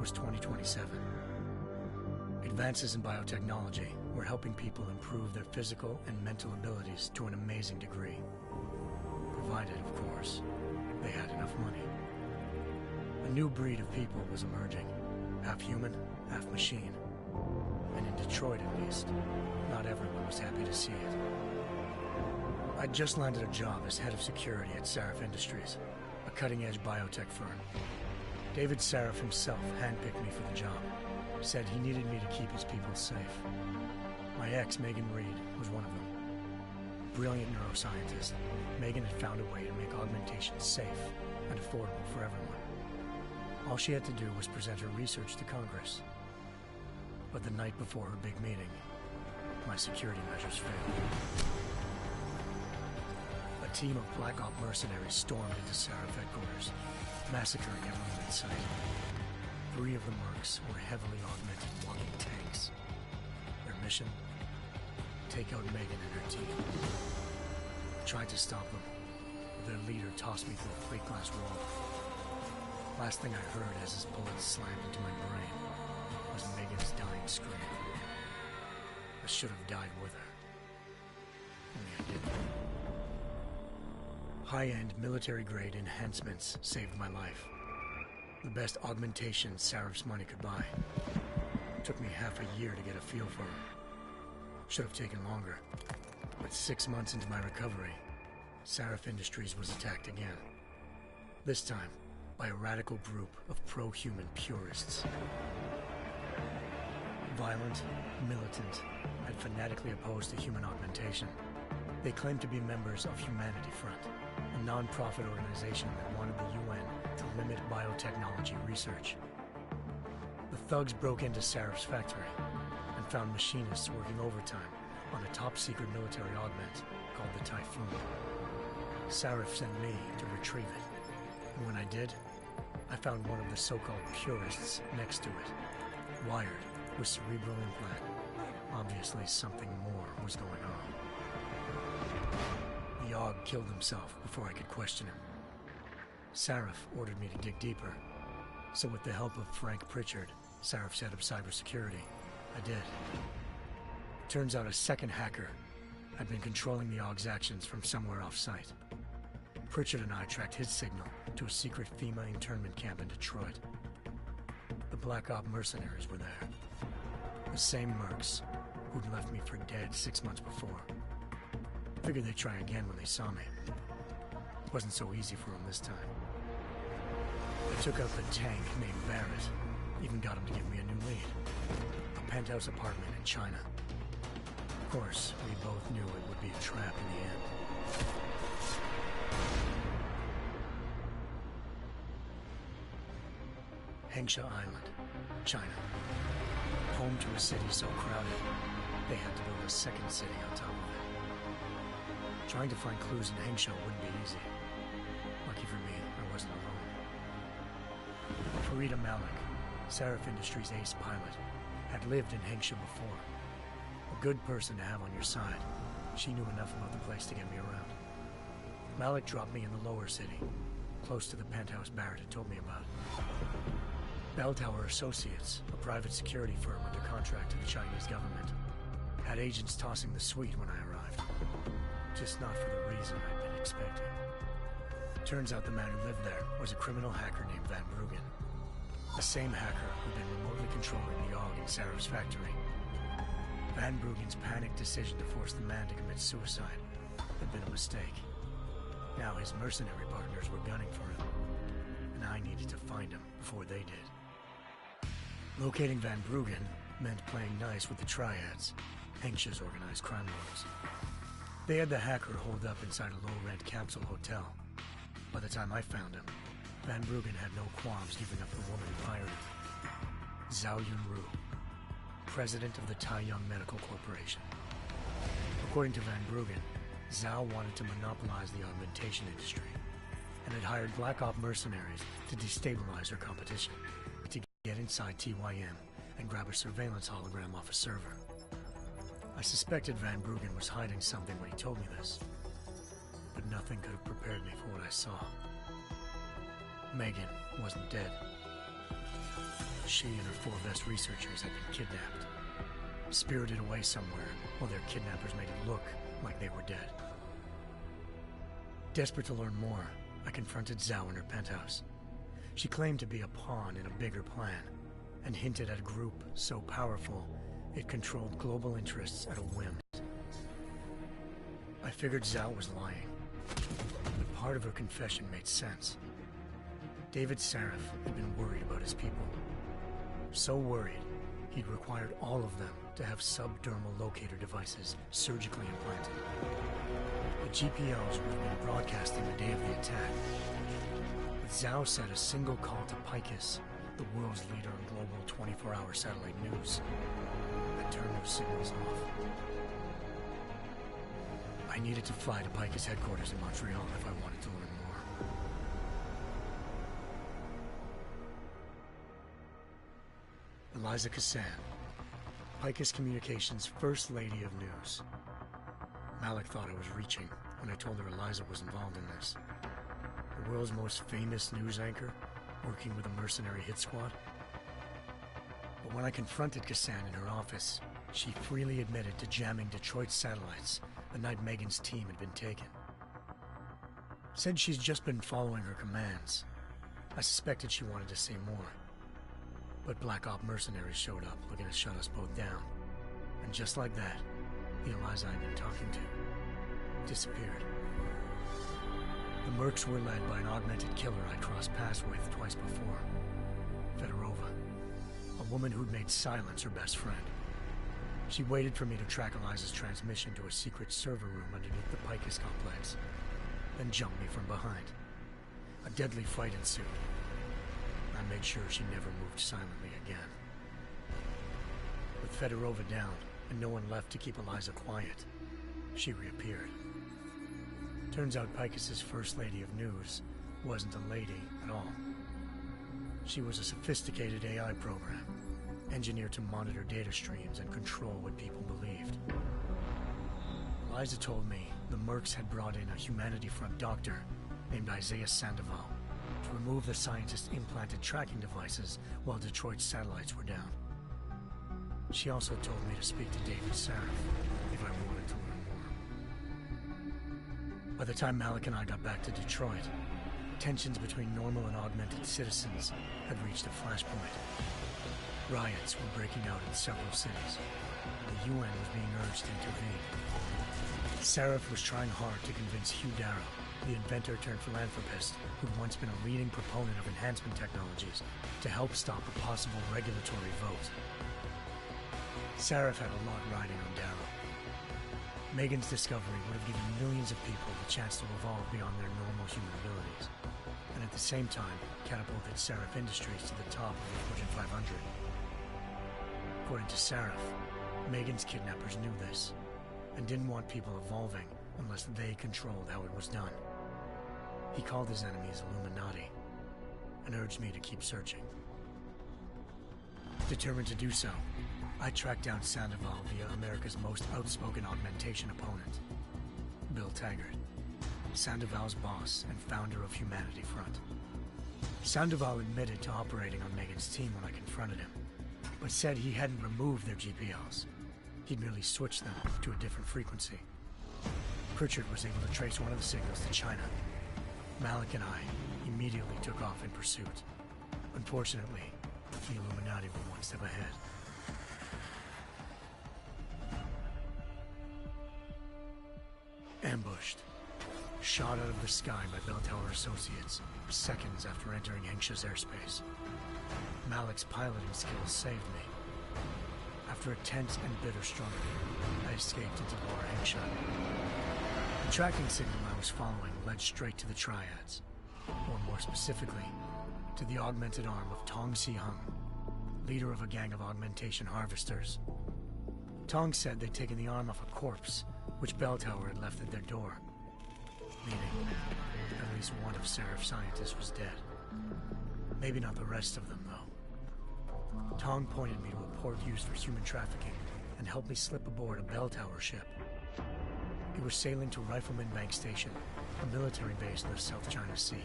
was 2027. Advances in biotechnology were helping people improve their physical and mental abilities to an amazing degree. Provided, of course, they had enough money. A new breed of people was emerging, half human, half machine. And in Detroit, at least, not everyone was happy to see it. I'd just landed a job as head of security at Sarif Industries, a cutting-edge biotech firm. David Sarif himself handpicked me for the job, said he needed me to keep his people safe. My ex, Megan Reed, was one of them. Brilliant neuroscientist, Megan had found a way to make augmentation safe and affordable for everyone. All she had to do was present her research to Congress. But the night before her big meeting, my security measures failed. A team of Black Op mercenaries stormed into Sarif headquarters, massacring everyone in sight. 3 of the mercs were heavily augmented walking tanks. Their mission? Take out Megan and her team. I tried to stop them, but their leader tossed me through a plate glass wall. Last thing I heard as his bullets slammed into my brain was Megan's dying scream. I should have died with her. Only I didn't. High-end military-grade enhancements saved my life. The best augmentation Sarif's money could buy. Took me half a year to get a feel for her. Should have taken longer. But 6 months into my recovery, Sarif Industries was attacked again. This time, by a radical group of pro-human purists. Violent, militant, and fanatically opposed to human augmentation. They claimed to be members of Humanity Front, a non-profit organization that wanted the UN to limit biotechnology research. The thugs broke into Sarif's factory and found machinists working overtime on a top-secret military augment called the Typhoon. Sarif sent me to retrieve it, and when I did, I found one of the so-called purists next to it, wired with cerebral implant. Obviously, something more was going on. The AUG killed himself before I could question him. Sarif ordered me to dig deeper, so with the help of Frank Pritchard, Sarif's head of cybersecurity, I did. Turns out a second hacker had been controlling the AUG's actions from somewhere off-site. Pritchard and I tracked his signal to a secret FEMA internment camp in Detroit. The Black Op mercenaries were there. The same mercs who'd left me for dead 6 months before. Figured they'd try again when they saw me. It wasn't so easy for them this time. I took out the tank named Barrett, even got him to give me a new lead. A penthouse apartment in China. Of course, we both knew it would be a trap in the end. Hengsha Island, China. Home to a city so crowded, they had to build a second city on top of it. Trying to find clues in Hengsha wouldn't be easy. Lucky for me, I wasn't alone. Farida Malik, Sarif Industries' ace pilot, had lived in Hengsha before. A good person to have on your side. She knew enough about the place to get me around. Malik dropped me in the lower city, close to the penthouse Barrett had told me about. Bell Tower Associates, a private security firm under contract to the Chinese government, had agents tossing the suite when I arrived. Just not for the reason I'd been expecting. Turns out the man who lived there was a criminal hacker named Van Bruggen. The same hacker who'd been remotely controlling the AUG in Sarif's factory. Van Bruggen's panicked decision to force the man to commit suicide had been a mistake. Now his mercenary partners were gunning for him, and I needed to find him before they did. Locating Van Bruggen meant playing nice with the Triads, Hengsha's organized crime lords. They had the hacker holed up inside a low-rent capsule hotel. By the time I found him, Van Bruggen had no qualms giving up the woman who hired him. Zhao Yunru, president of the Taiyang Medical Corporation. According to Van Bruggen, Zhao wanted to monopolize the augmentation industry and had hired Black Op mercenaries to destabilize her competition, to get inside TYM and grab a surveillance hologram off a server. I suspected Van Bruggen was hiding something when he told me this, but nothing could have prepared me for what I saw. Megan wasn't dead. she and her four best researchers had been kidnapped, spirited away somewhere while their kidnappers made it look like they were dead. Desperate to learn more, I confronted Zhao in her penthouse. She claimed to be a pawn in a bigger plan, and hinted at a group so powerful it controlled global interests at a whim. I figured Zhao was lying, but part of her confession made sense. David Sarif had been worried about his people. So worried, he'd required all of them to have subdermal locator devices surgically implanted. The GPLs would have been broadcasting the day of the attack. But Zhao said a single call to Picus, the world's leader in global 24-hour satellite news, had turned those signals off. I needed to fly to Picus headquarters in Montreal if I wanted to learn more. Eliza Cassan, Picus Communications' First Lady of News. Malik thought I was reaching when I told her Eliza was involved in this. The world's most famous news anchor, working with a mercenary hit squad. But when I confronted Cassan in her office, she freely admitted to jamming Detroit's satellites the night Megan's team had been taken. Said she's just been following her commands. I suspected she wanted to say more. But Black Op mercenaries showed up looking to shut us both down. And just like that, the Eliza I'd been talking to disappeared. The Mercs were led by an augmented killer I'd crossed paths with twice before. Fedorova, a woman who'd made silence her best friend. She waited for me to track Eliza's transmission to a secret server room underneath the Picus complex, then jumped me from behind. A deadly fight ensued. I made sure she never moved silently again. With Fedorova down, and no one left to keep Eliza quiet, she reappeared. Turns out Picus's First Lady of News wasn't a lady at all. She was a sophisticated AI program, engineered to monitor data streams and control what people believed. Eliza told me the Mercs had brought in a Humanity Front doctor named Isaiah Sandoval to remove the scientist's implanted tracking devices while Detroit's satellites were down. She also told me to speak to David Sarif if I wanted to learn more. By the time Malik and I got back to Detroit, tensions between normal and augmented citizens had reached a flashpoint. Riots were breaking out in several cities. The UN was being urged to intervene. Sarif was trying hard to convince Hugh Darrow, the inventor-turned-philanthropist who'd once been a leading proponent of enhancement technologies, to help stop a possible regulatory vote. Sarif had a lot riding on Darrow. Megan's discovery would have given millions of people the chance to evolve beyond their normal human abilities, and at the same time catapulted Sarif Industries to the top of the Fortune 500. According to Sarif, Megan's kidnappers knew this, and didn't want people evolving unless they controlled how it was done. He called his enemies Illuminati, and urged me to keep searching. Determined to do so, I tracked down Sandoval via America's most outspoken augmentation opponent, Bill Taggart, Sandoval's boss and founder of Humanity Front. Sandoval admitted to operating on Megan's team when I confronted him, but said he hadn't removed their GPLs. He'd merely switched them to a different frequency. Pritchard was able to trace one of the signals to China. Malik and I immediately took off in pursuit. Unfortunately, the Illuminati were one step ahead. Ambushed. Shot out of the sky by Bell Tower Associates, seconds after entering Hengsha's airspace. Malik's piloting skills saved me. After a tense and bitter struggle, I escaped into Lower Hengsha. The tracking signal I was following led straight to the Triads, or more specifically, to the augmented arm of Tong Si-hung, leader of a gang of augmentation harvesters. Tong said they'd taken the arm off a corpse, which Bell Tower had left at their door, meaning at least one of Sarif's scientists was dead. Maybe not the rest of them, though. Tong pointed me to a port used for human trafficking and helped me slip aboard a Bell Tower ship. It was sailing to Rifleman Bank Station, a military base in the South China Sea.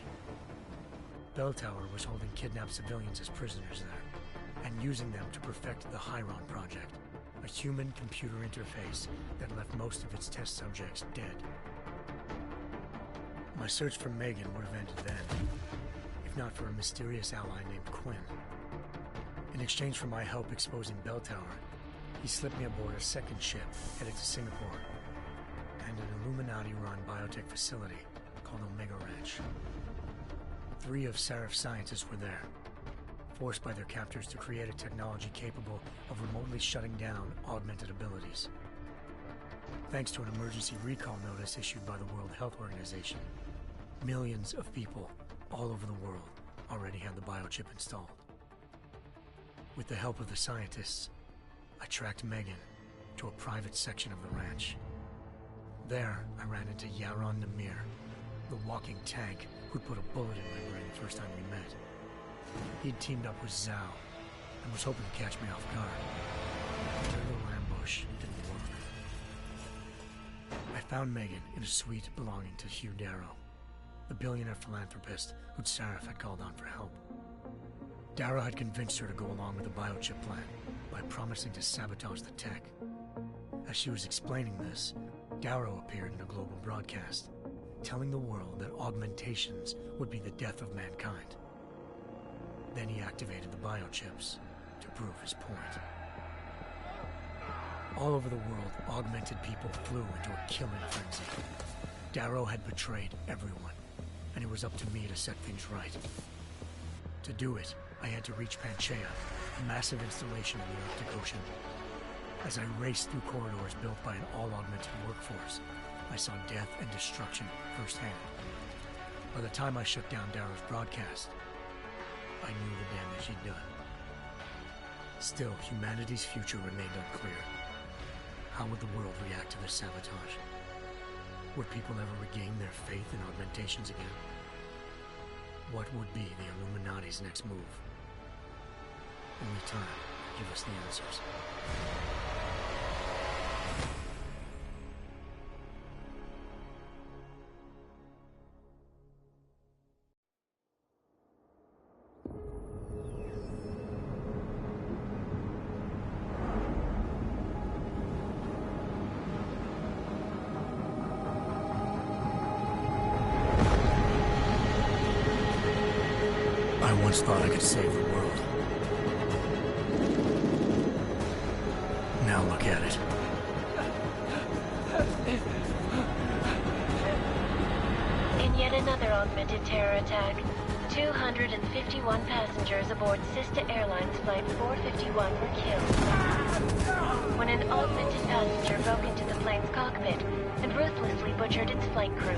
Bell Tower was holding kidnapped civilians as prisoners there, and using them to perfect the Chiron Project, a human-computer interface that left most of its test subjects dead. My search for Megan would have ended then, if not for a mysterious ally named Quinn. In exchange for my help exposing Bell Tower, he slipped me aboard a second ship headed to Singapore and an Illuminati-run biotech facility called Omega Ranch. 3 of Serif's scientists were there, forced by their captors to create a technology capable of remotely shutting down augmented abilities. Thanks to an emergency recall notice issued by the World Health Organization, millions of people all over the world already had the biochip installed. With the help of the scientists, I tracked Megan to a private section of the ranch. There, I ran into Yaron Namir, the walking tank who'd put a bullet in my brain the first time we met. He'd teamed up with Zhao and was hoping to catch me off guard. But their little ambush didn't work. I found Megan in a suite belonging to Hugh Darrow, the billionaire philanthropist who'd Serif had called on for help. Darrow had convinced her to go along with the biochip plan by promising to sabotage the tech. As she was explaining this, Darrow appeared in a global broadcast, telling the world that augmentations would be the death of mankind. Then he activated the biochips to prove his point. All over the world, augmented people flew into a killing frenzy. Darrow had betrayed everyone, and it was up to me to set things right. To do it, I had to reach Panchaea, a massive installation in the Arctic Ocean. As I raced through corridors built by an all-augmented workforce, I saw death and destruction firsthand. By the time I shut down Darrow's broadcast, I knew the damage he'd done. Still, humanity's future remained unclear. How would the world react to this sabotage? Would people ever regain their faith in augmentations again? What would be the Illuminati's next move? Only time will give us the answers. I once thought I could save the world. Now look at it. In yet another augmented terror attack, 251 passengers aboard Sister Airlines Flight 451 were killed when an augmented passenger broke into the plane's cockpit and ruthlessly butchered its flight crew.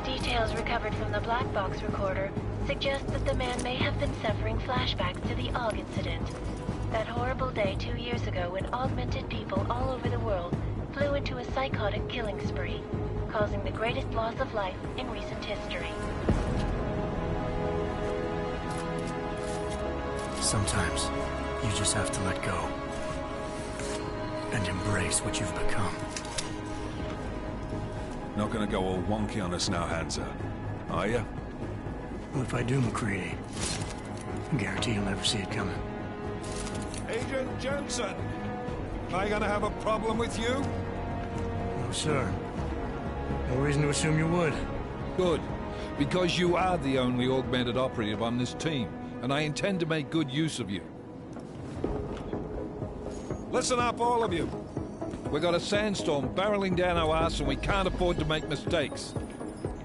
Details recovered from the black box recorder suggest that the man may have been suffering flashbacks to the AUG incident. That horrible day 2 years ago when augmented people all over the world flew into a psychotic killing spree, causing the greatest loss of life in recent history. Sometimes, you just have to let go. And embrace what you've become. Not gonna go all wonky on us now, Hansa, are you? Well, if I do, McCready, I guarantee you'll never see it coming. Agent Jensen! Am I gonna have a problem with you? No, sir. No reason to assume you would. Good. Because you are the only augmented operative on this team, and I intend to make good use of you. Listen up, all of you. We got a sandstorm barreling down our arse and we can't afford to make mistakes.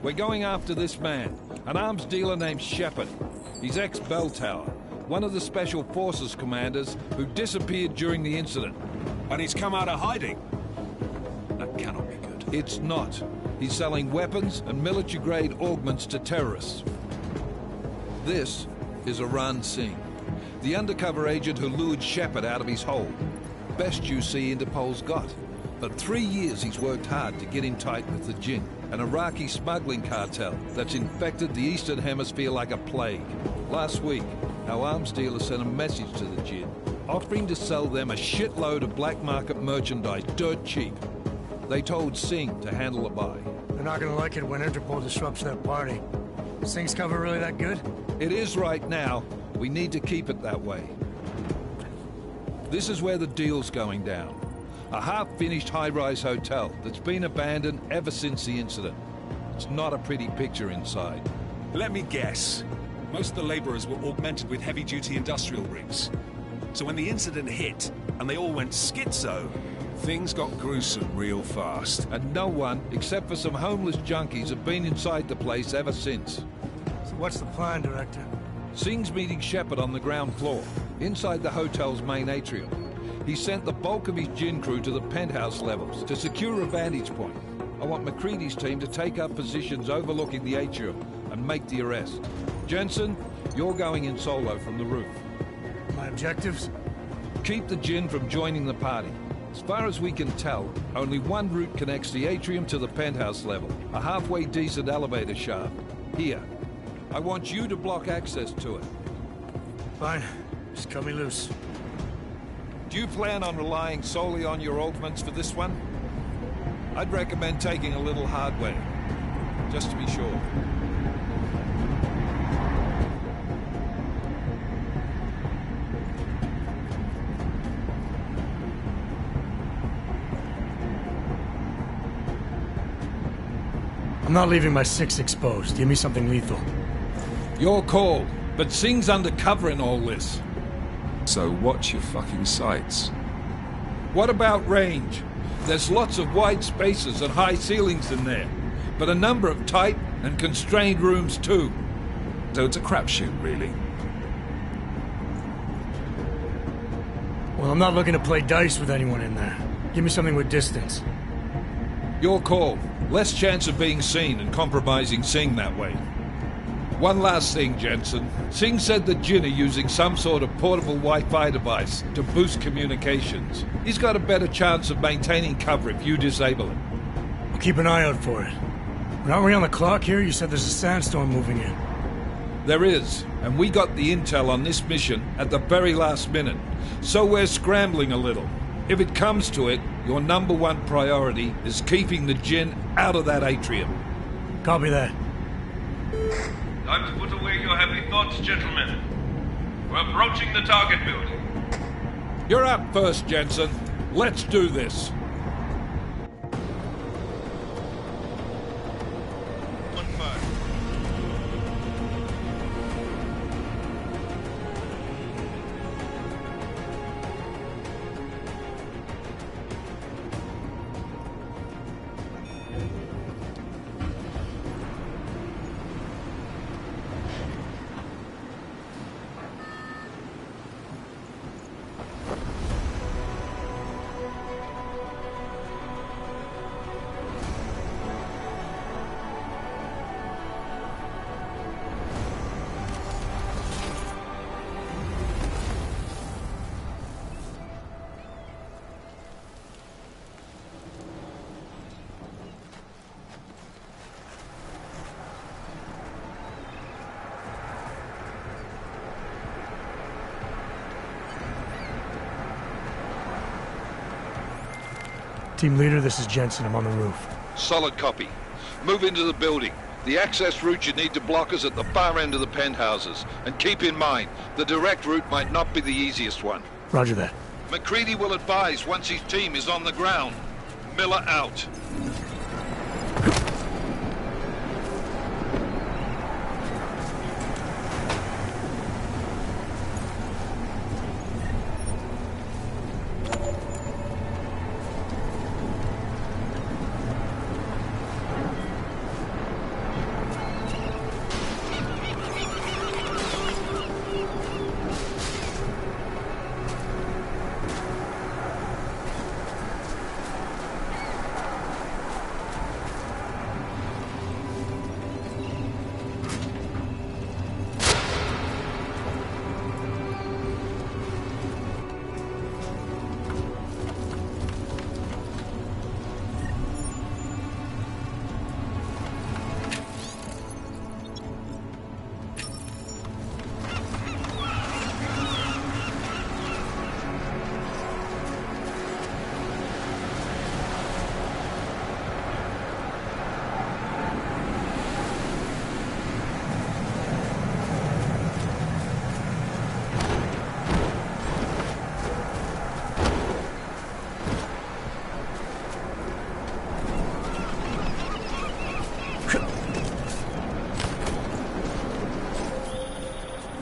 We're going after this man, an arms dealer named Shepard. He's ex-Bell Tower, one of the Special Forces commanders who disappeared during the incident. And he's come out of hiding. That cannot be good. It's not. He's selling weapons and military-grade augments to terrorists. This is Aran Singh, the undercover agent who lured Shepard out of his hole. Best you see Interpol's got. For 3 years he's worked hard to get in tight with the Jinn, an Iraqi smuggling cartel that's infected the Eastern Hemisphere like a plague. Last week, our arms dealer sent a message to the Jinn, offering to sell them a shitload of black market merchandise dirt cheap. They told Singh to handle the buy. They're not gonna like it when Interpol disrupts their party. Singh's cover really that good? It is right now. We need to keep it that way. This is where the deal's going down. A half-finished high-rise hotel that's been abandoned ever since the incident. It's not a pretty picture inside. Let me guess. Most of the laborers were augmented with heavy-duty industrial rigs. So when the incident hit, and they all went schizo, things got gruesome real fast. And no one, except for some homeless junkies, have been inside the place ever since. So what's the plan, Director? Singh's meeting Shepard on the ground floor, inside the hotel's main atrium. He sent the bulk of his gin crew to the penthouse levels to secure a vantage point. I want McCready's team to take up positions overlooking the atrium and make the arrest. Jensen, you're going in solo from the roof. My objectives? Keep the gin from joining the party. As far as we can tell, only one route connects the atrium to the penthouse level. A halfway decent elevator shaft. Here. I want you to block access to it. Fine. Just cut me loose. Do you plan on relying solely on your augments for this one? I'd recommend taking a little hardware, just to be sure. I'm not leaving my 6 exposed. Give me something lethal. Your call, but Singh's undercover in all this. So watch your fucking sights. What about range? There's lots of wide spaces and high ceilings in there, but a number of tight and constrained rooms too. So it's a crapshoot, really. Well, I'm not looking to play dice with anyone in there. Give me something with distance. Your call. Less chance of being seen and compromising Singh that way. One last thing, Jensen. Singh said the Jinn are using some sort of portable Wi-Fi device to boost communications. He's got a better chance of maintaining cover if you disable it. I'll keep an eye out for it. But aren't we on the clock here? You said there's a sandstorm moving in. There is, and we got the intel on this mission at the very last minute. So we're scrambling a little. If it comes to it, your number one priority is keeping the Jinn out of that atrium. Copy that. Time to put away your heavy thoughts, gentlemen. We're approaching the target building. You're up first, Jensen. Let's do this. Team leader, this is Jensen. I'm on the roof. Solid copy. Move into the building. The access route you need to block is at the far end of the penthouses. And keep in mind, the direct route might not be the easiest one. Roger that. McCready will advise once his team is on the ground. Miller out.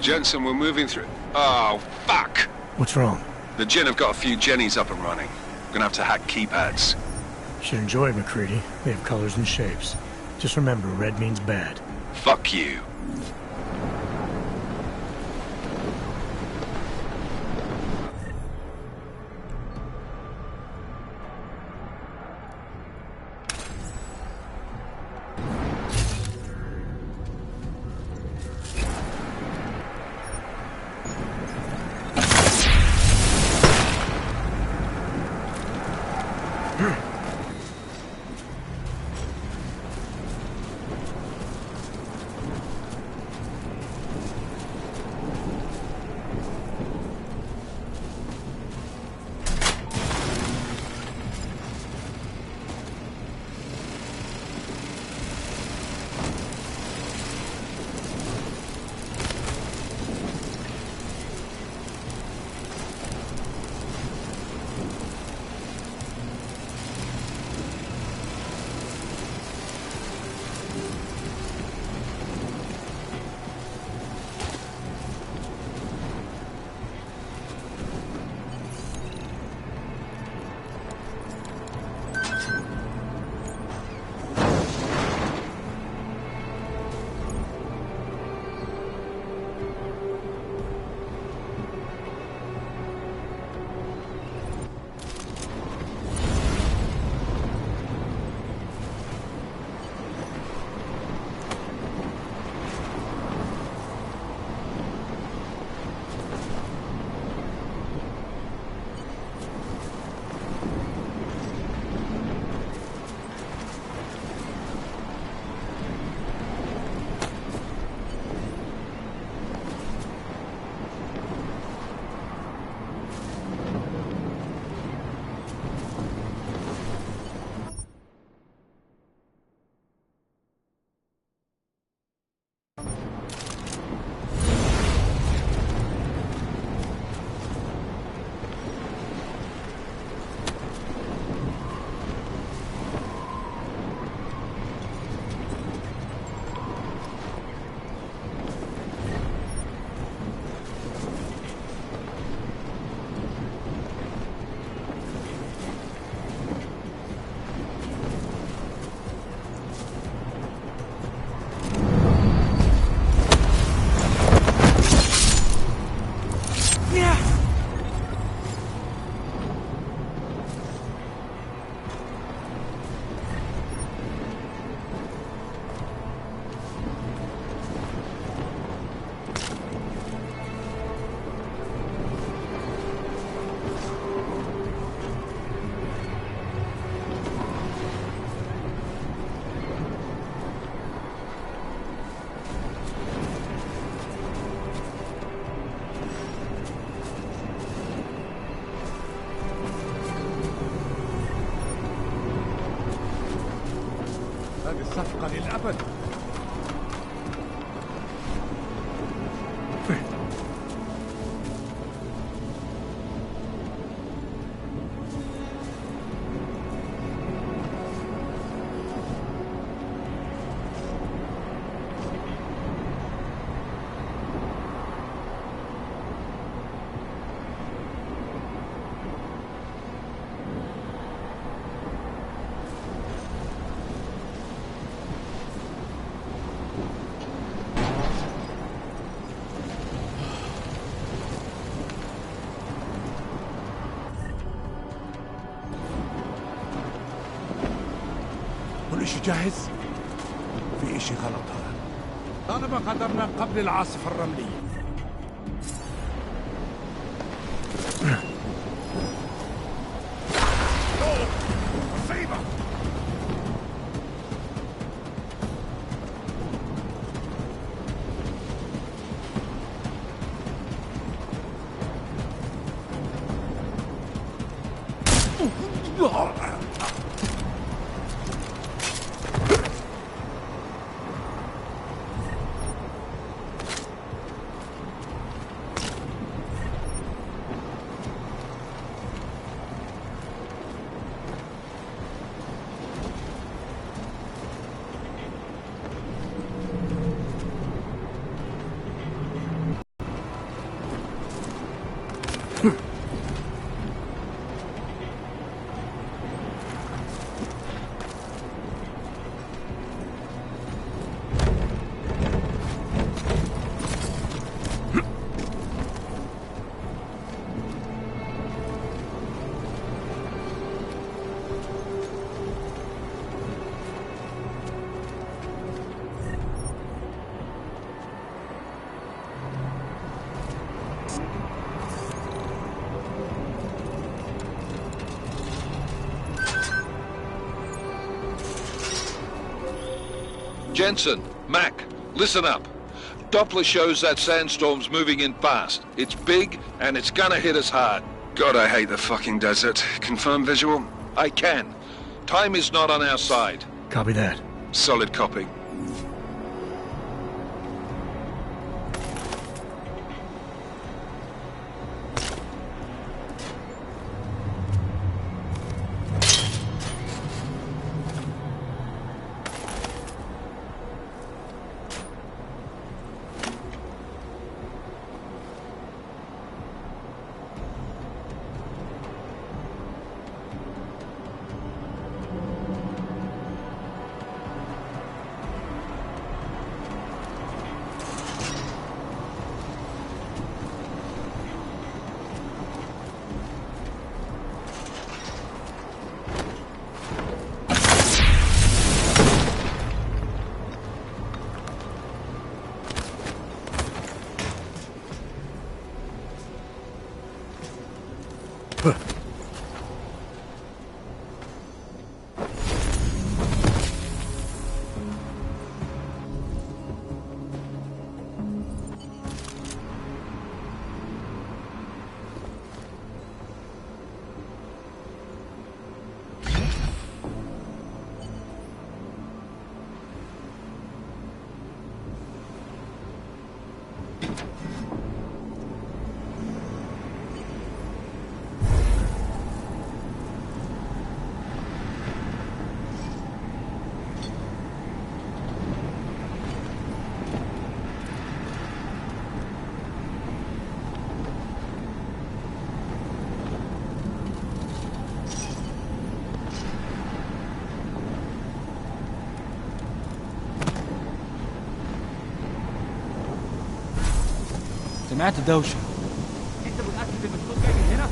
Jensen, we're moving through... Oh, fuck! What's wrong? The Jinn have got a few Jennies up and running. We're gonna have to hack keypads. Should enjoy it, McCready. They have colors and shapes. Just remember, red means bad. Fuck you. صفقة للأبد. كل شيء جاهز؟ في اشي غلط هون. طالما قدرنا قبل العاصفة الرملية. مصيبة! Jensen, Mac, listen up. Doppler shows that sandstorm's moving in fast. It's big, and it's gonna hit us hard. God, I hate the fucking desert. Confirm visual? I can. Time is not on our side. Copy that. Solid copy. سمعت دوشة. انت متأكد ان الصوت جاي من هنا؟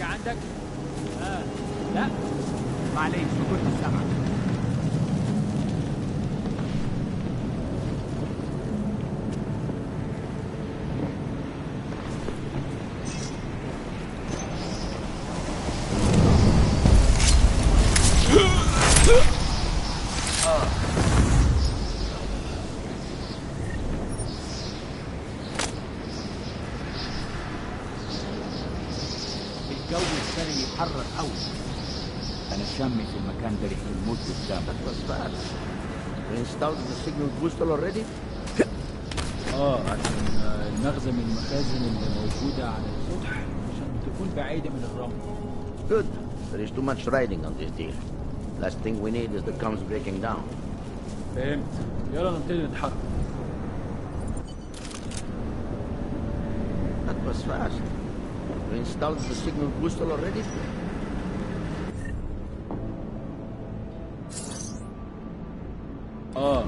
عندك؟ لا معليش ما كنتش سامعك. الجو ابتدى يتحرك قوي. انا شامي في المكان ده ريحه الموت قدامي. That was fast. We installed the signal booster already? عشان المخزن من المخازن اللي موجوده على السطح عشان تكون بعيده من الرمل. Good. There is too much riding on this deal. Last thing we need is the comms breaking down. فهمت. يلا نبتدي نتحرك. That was fast. We installed the signal booster already?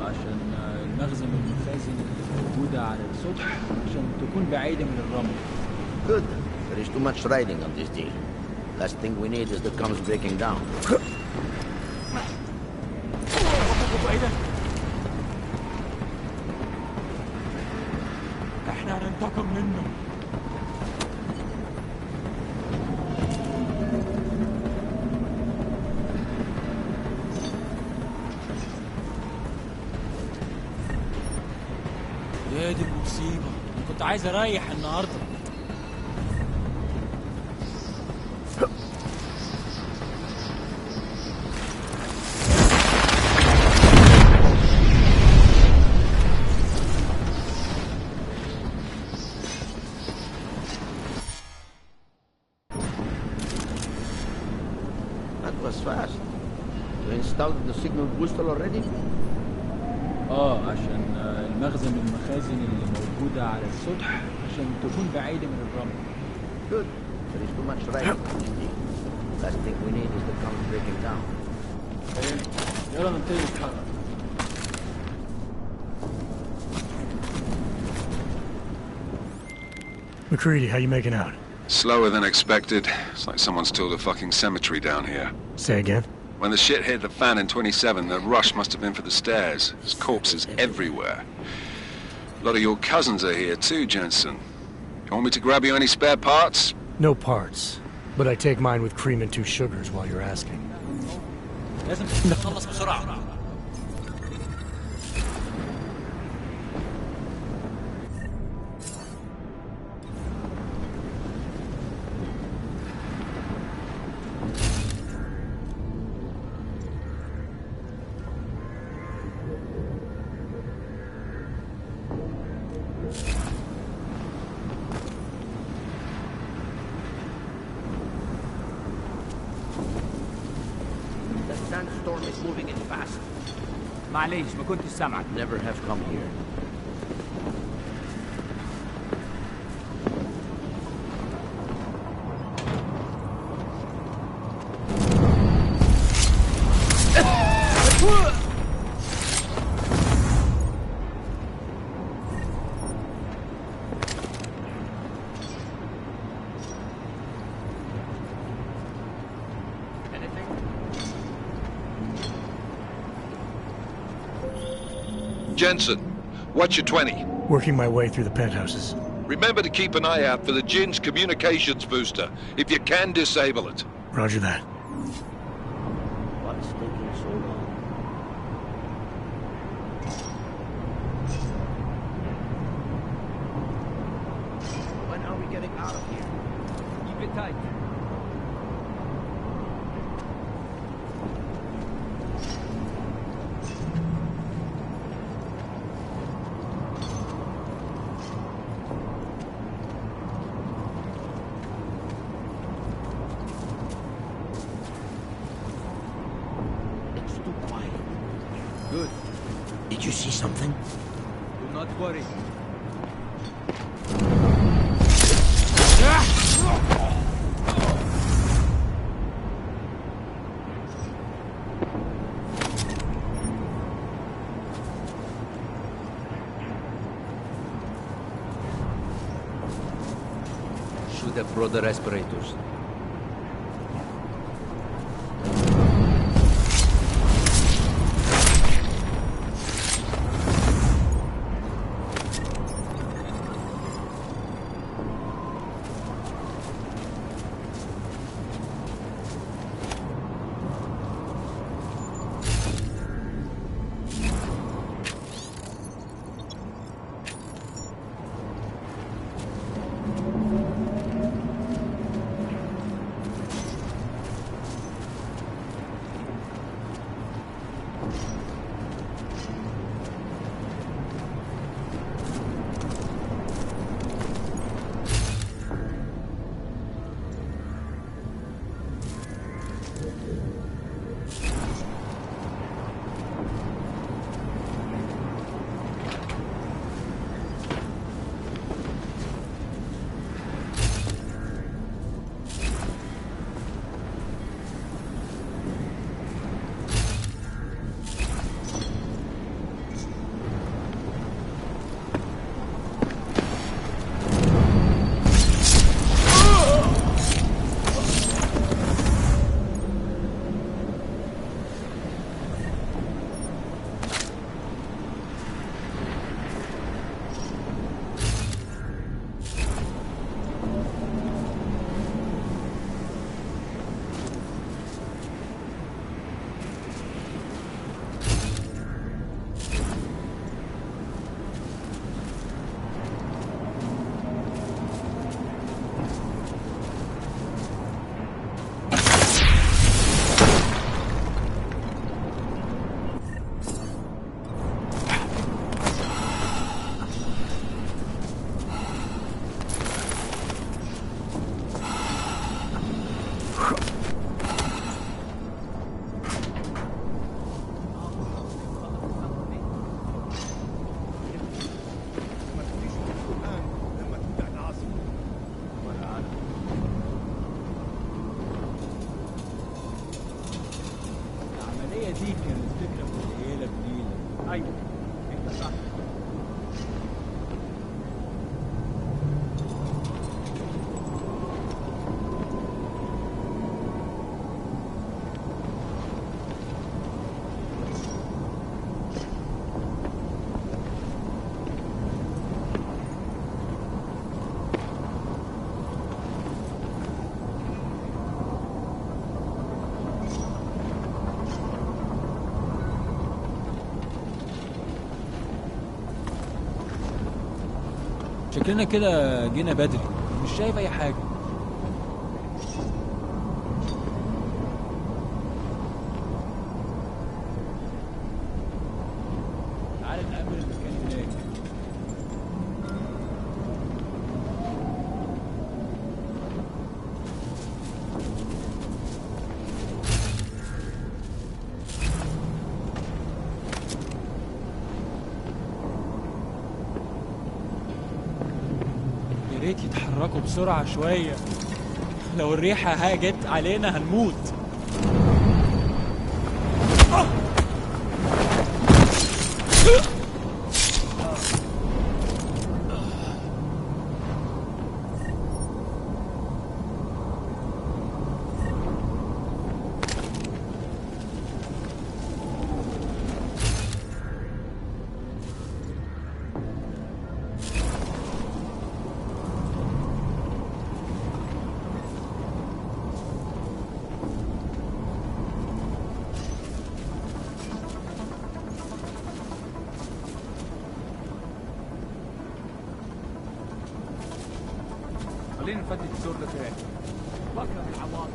عشان المخزن من المخازن اللي موجوده موجودة على السطح عشان تكون بعيدة من الرمل. Good. There is too much riding on this deal. Last thing we need is the comms breaking down. احنا هننتقم منه. يا دي المصيبة، كنت عايز اريح النهارده. That was fast. You installed the signal booster already? عشان المخزن من المخازن اللي موجودة على السطح عشان تكون بعيدة من الرمل. Good. There is too much riding on this deal. Last thing we need is the comms breaking down. يلا نبتدي نتحرك. McCready, how you making out? Slower than expected. It's like someone's tilled a fucking cemetery down here. Say again? When the shit hit the fan in 27, the rush must have been for the stairs. There's corpses everywhere. A lot of your cousins are here too, Jensen. You want me to grab you any spare parts? No parts. But I take mine with cream and 2 sugars while you're asking. لازم نخلص بسرعة. The sandstorm is moving in fast. معليش ما كنتش سامعك. Never have come here. Jensen, what's your 20? Working my way through the penthouses. Remember to keep an eye out for the Jin's communications booster. If you can, disable it. Roger that. What's taking so long? When are we getting out of here? Keep it tight. It's too quiet. Good. Did you see something? Do not worry. Should have brought the respirators. شكلنا كده جينا بدري، مش شايف اي حاجه. تعال نقابل المكان هناك. يا ريت يتحركوا بسرعة شوية، لو الريحة هاجت علينا هنموت. خلينا نفتش الدور ده تاني. بكره العواطف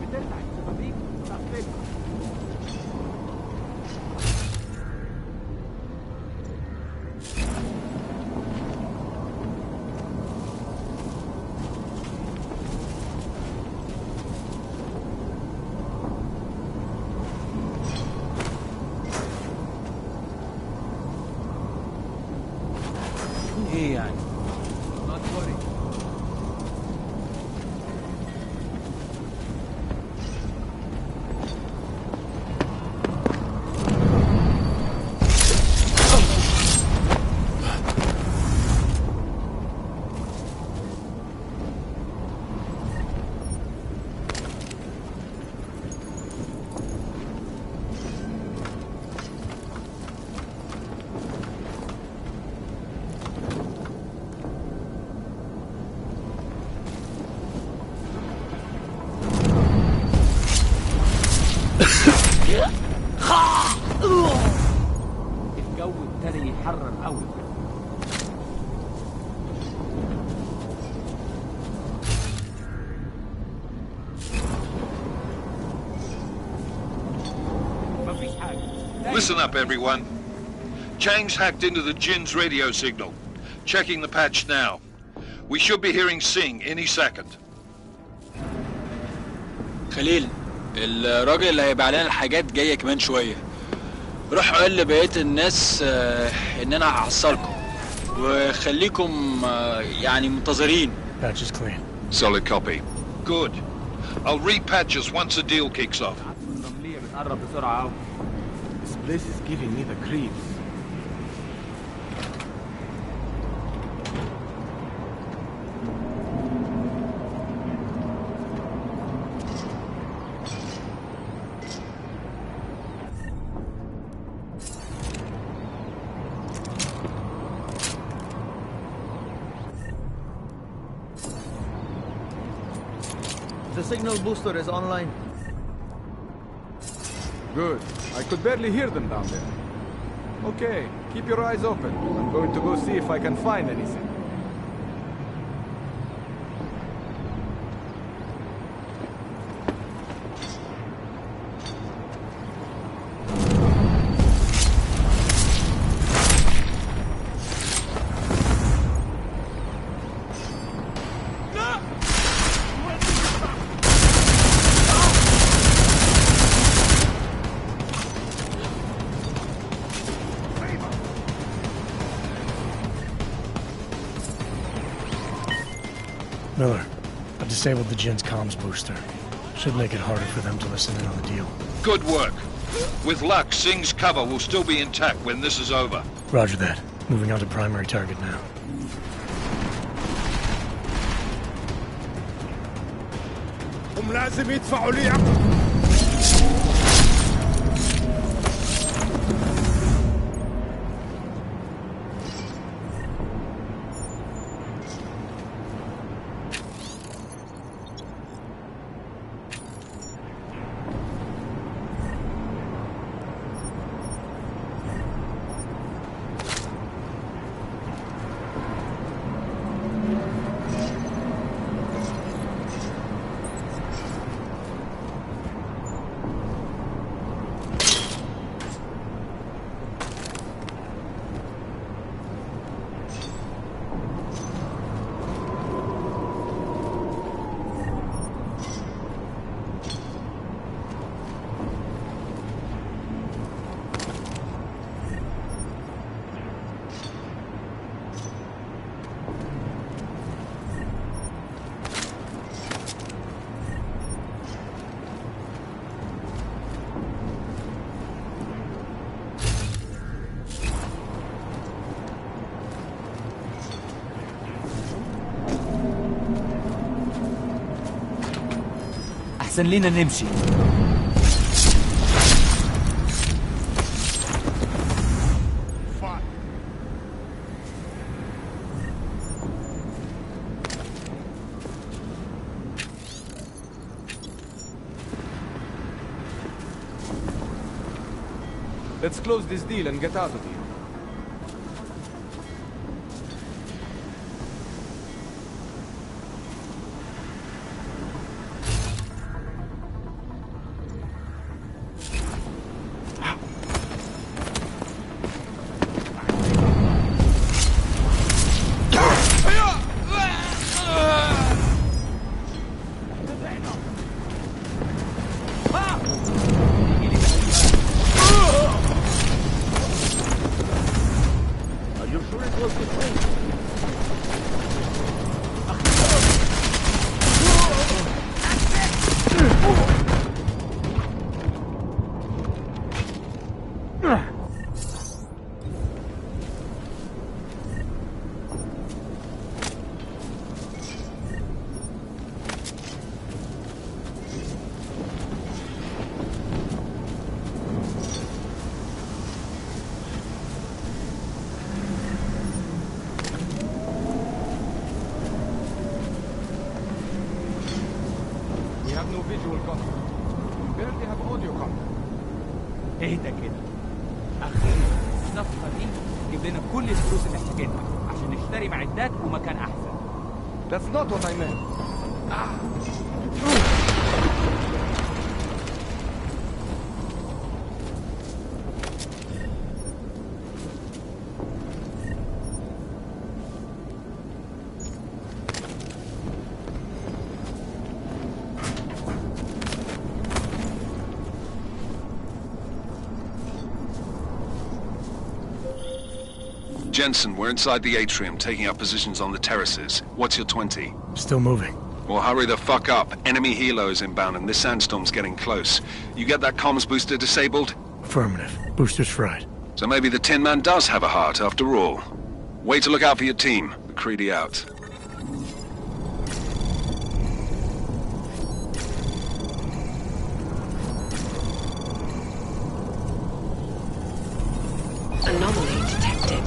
بترجع الشبابيك وتقفلها. ايه يعني؟ الجو ابتدى يحرر قوي. مفيش حاجة. Listen up, everyone. Chang's hacked into the Jin's radio signal. Checking the patch now. We should be hearing Sing any second. خليل، الراجل اللي هيبقى علينا الحاجات جاية كمان شوية. روح قول لبقية الناس ان انا هحصلكم، وخليكم يعني منتظرين. Patch is clean. Solid copy. Good. I'll repatch us once the deal kicks off. الرملية بتقرب بسرعة قوي. This place is giving me the creeps. The signal booster is online. Good. I could barely hear them down there. Okay, keep your eyes open. I'm going to go see if I can find anything. Miller, I've disabled the Jin's comms booster. Should make it harder for them to listen in on the deal. Good work. With luck, Sing's cover will still be intact when this is over. Roger that. Moving on to primary target now. هم لازم يدفعوا لي عقد. أحسن لنا نمشي. Let's close this deal and get out of here. اهدى كده. اخيرا الصفقة دي تجيب لنا كل الفلوس اللي احتاجينها عشان نشتري معدات ومكان احسن. That's not what I meant. Jensen, we're inside the atrium, taking up positions on the terraces. What's your 20? Still moving. Well, hurry the fuck up. Enemy helo is inbound and this sandstorm's getting close. You get that comms booster disabled? Affirmative. Booster's fried. So maybe the Tin Man does have a heart after all. Way to look out for your team. McCready out. Anomaly detected.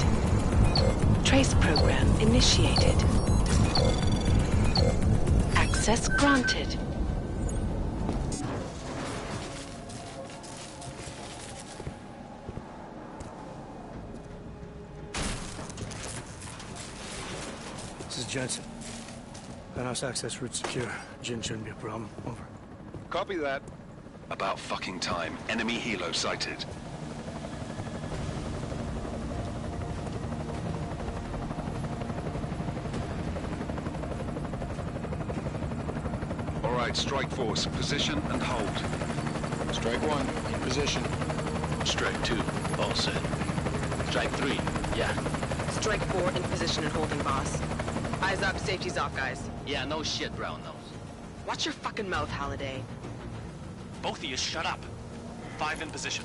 Trace program initiated. Access granted. This is Jensen. Penthouse access route secure. Jin shouldn't be a problem. Over. Copy that. About fucking time. Enemy helo sighted. All right, strike force. Position and hold. Strike one, in position. Strike two, all set. Strike three, yeah. Strike four, in position and holding, boss. Eyes up, safety's off, guys. Yeah, no shit, brown nose. Watch your fucking mouth, Halliday. Both of you shut up. 5 in position.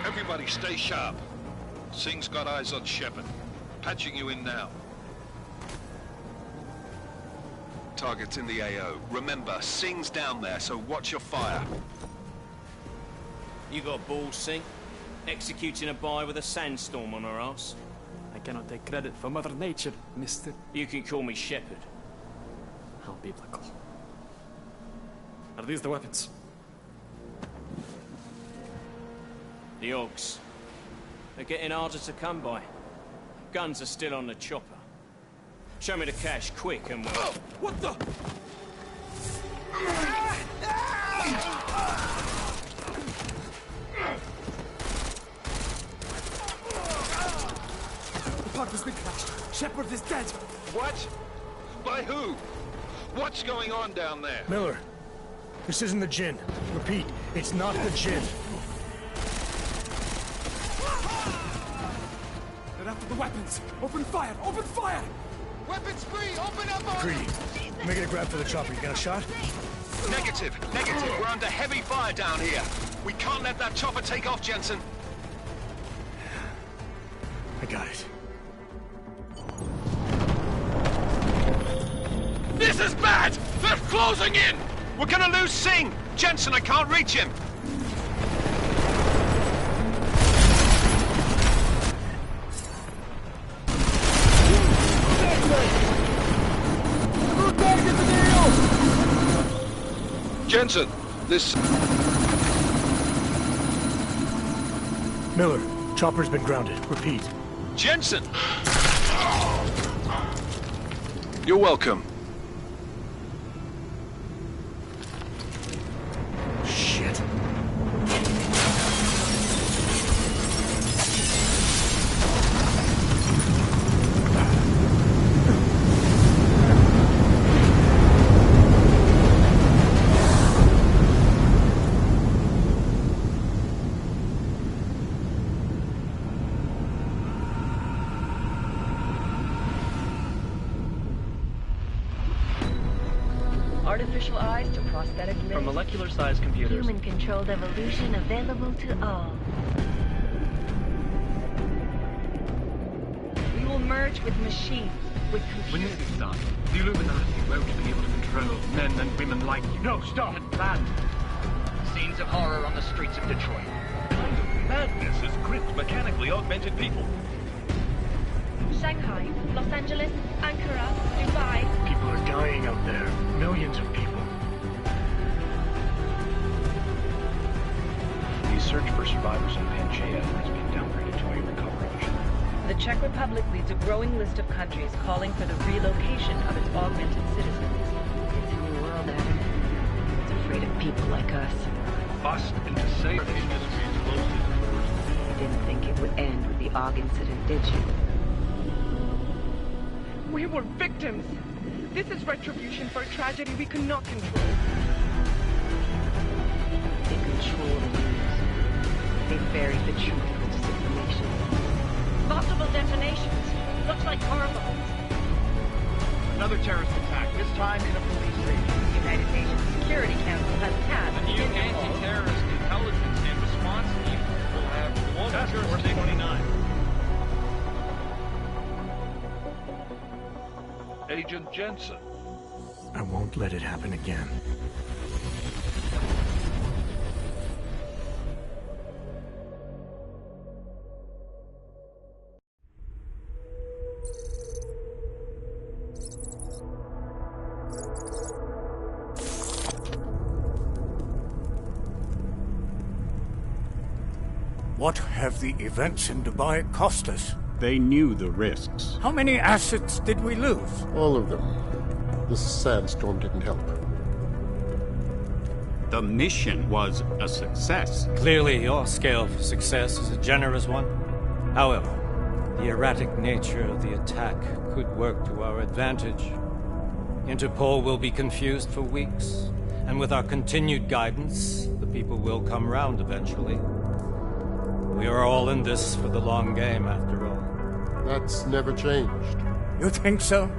Everybody stay sharp. Singh's got eyes on Shepard. Patching you in now. Target's in the AO. Remember, Singh's down there, so watch your fire. You got balls, Singh? Executing a buy with a sandstorm on her ass? I cannot take credit for Mother Nature, mister. You can call me Shepard. How biblical. Are these the weapons? The Augs. They're getting harder to come by. Guns are still on the chopper. Show me the cash, quick, and we'll... Oh, what the? The park has been crashed. Shepard is dead. What? By who? What's going on down there? Miller, this isn't the Jinn. Repeat, it's not the Jinn. They're after the weapons. Open fire! Open fire! Weapons free! Open up on... Greedy, making a grab for the chopper. You got a shot? Negative. We're under heavy fire down here. We can't let that chopper take off, Jensen. I got it. This is bad! They're closing in! We're gonna lose Singh! Jensen, I can't reach him! Jensen, this... Miller, chopper's been grounded. Repeat. Jensen! You're welcome. Shit. Artificial eyes to prosthetic limbs. From molecular-sized computers. Human-controlled evolution available to all. We will merge with machines, with computers. When this is done, the Illuminati won't be able to control men and women like you. No, stop! And planned. Scenes of horror on the streets of Detroit. What kind of madness has gripped mechanically augmented people? Shanghai, Los Angeles, Ankara, Dubai. People are dying out there. Millions of people. The search for survivors in Pangaea has been downgraded to a recovery mission. The Czech Republic leads a growing list of countries calling for the relocation of its augmented citizens. It's a new world, Adam. It's afraid of people like us. Bust into safe industries closely to tourism. You didn't think it would end with the AUG incident, did you? We were victims. This is retribution for a tragedy we could not control. They control the news. They buried the truth with disinformation. Multiple detonations. Looks like horrible. Another terrorist attack, this time in a police station. The United Nations Security Council has passed The new anti-terrorist intelligence and response team will have Task Force 29. Agent Jensen. I won't let it happen again. What have the events in Dubai cost us? They knew the risks. How many assets did we lose? All of them. The sandstorm didn't help. The mission was a success. Clearly, your scale for success is a generous one. However, the erratic nature of the attack could work to our advantage. Interpol will be confused for weeks, and with our continued guidance, the people will come round eventually. We are all in this for the long game, after all. That's never changed. You think so?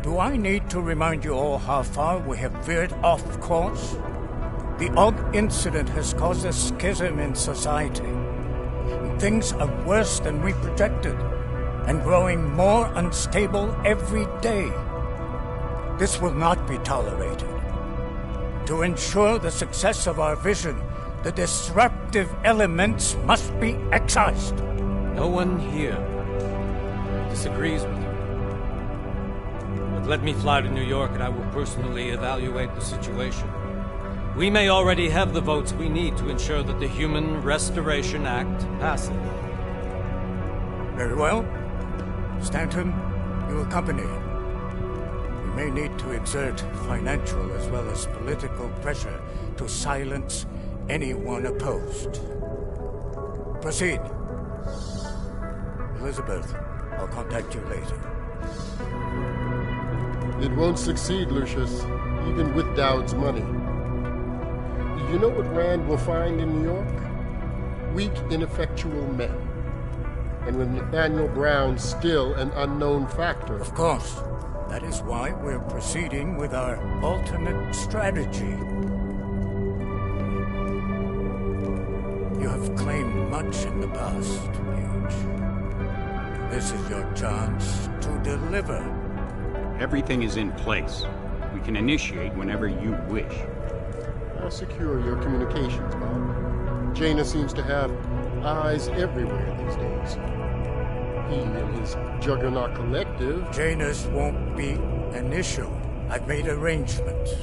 Do I need to remind you all how far we have veered off course? The AUG incident has caused a schism in society. Things are worse than we projected, and growing more unstable every day. This will not be tolerated. To ensure the success of our vision, the disruptive elements must be excised. No one here disagrees with you. But let me fly to New York and I will personally evaluate the situation. We may already have the votes we need to ensure that the Human Restoration Act passes. Very well. Stanton, you accompany. We may need to exert financial as well as political pressure to silence anyone opposed. Proceed. Elizabeth, I'll contact you later. It won't succeed, Lucius, even with Dowd's money. You know what Rand will find in New York? Weak, ineffectual men. And with Nathaniel Brown still an unknown factor. Of course. That is why we're proceeding with our alternate strategy. You have claimed much in the past, Huge. This is your chance to deliver. Everything is in place. We can initiate whenever you wish. I'll secure your communications, Bob. Jaina seems to have eyes everywhere these days. He and his Juggernaut collective... Janus won't be an issue. I've made arrangements.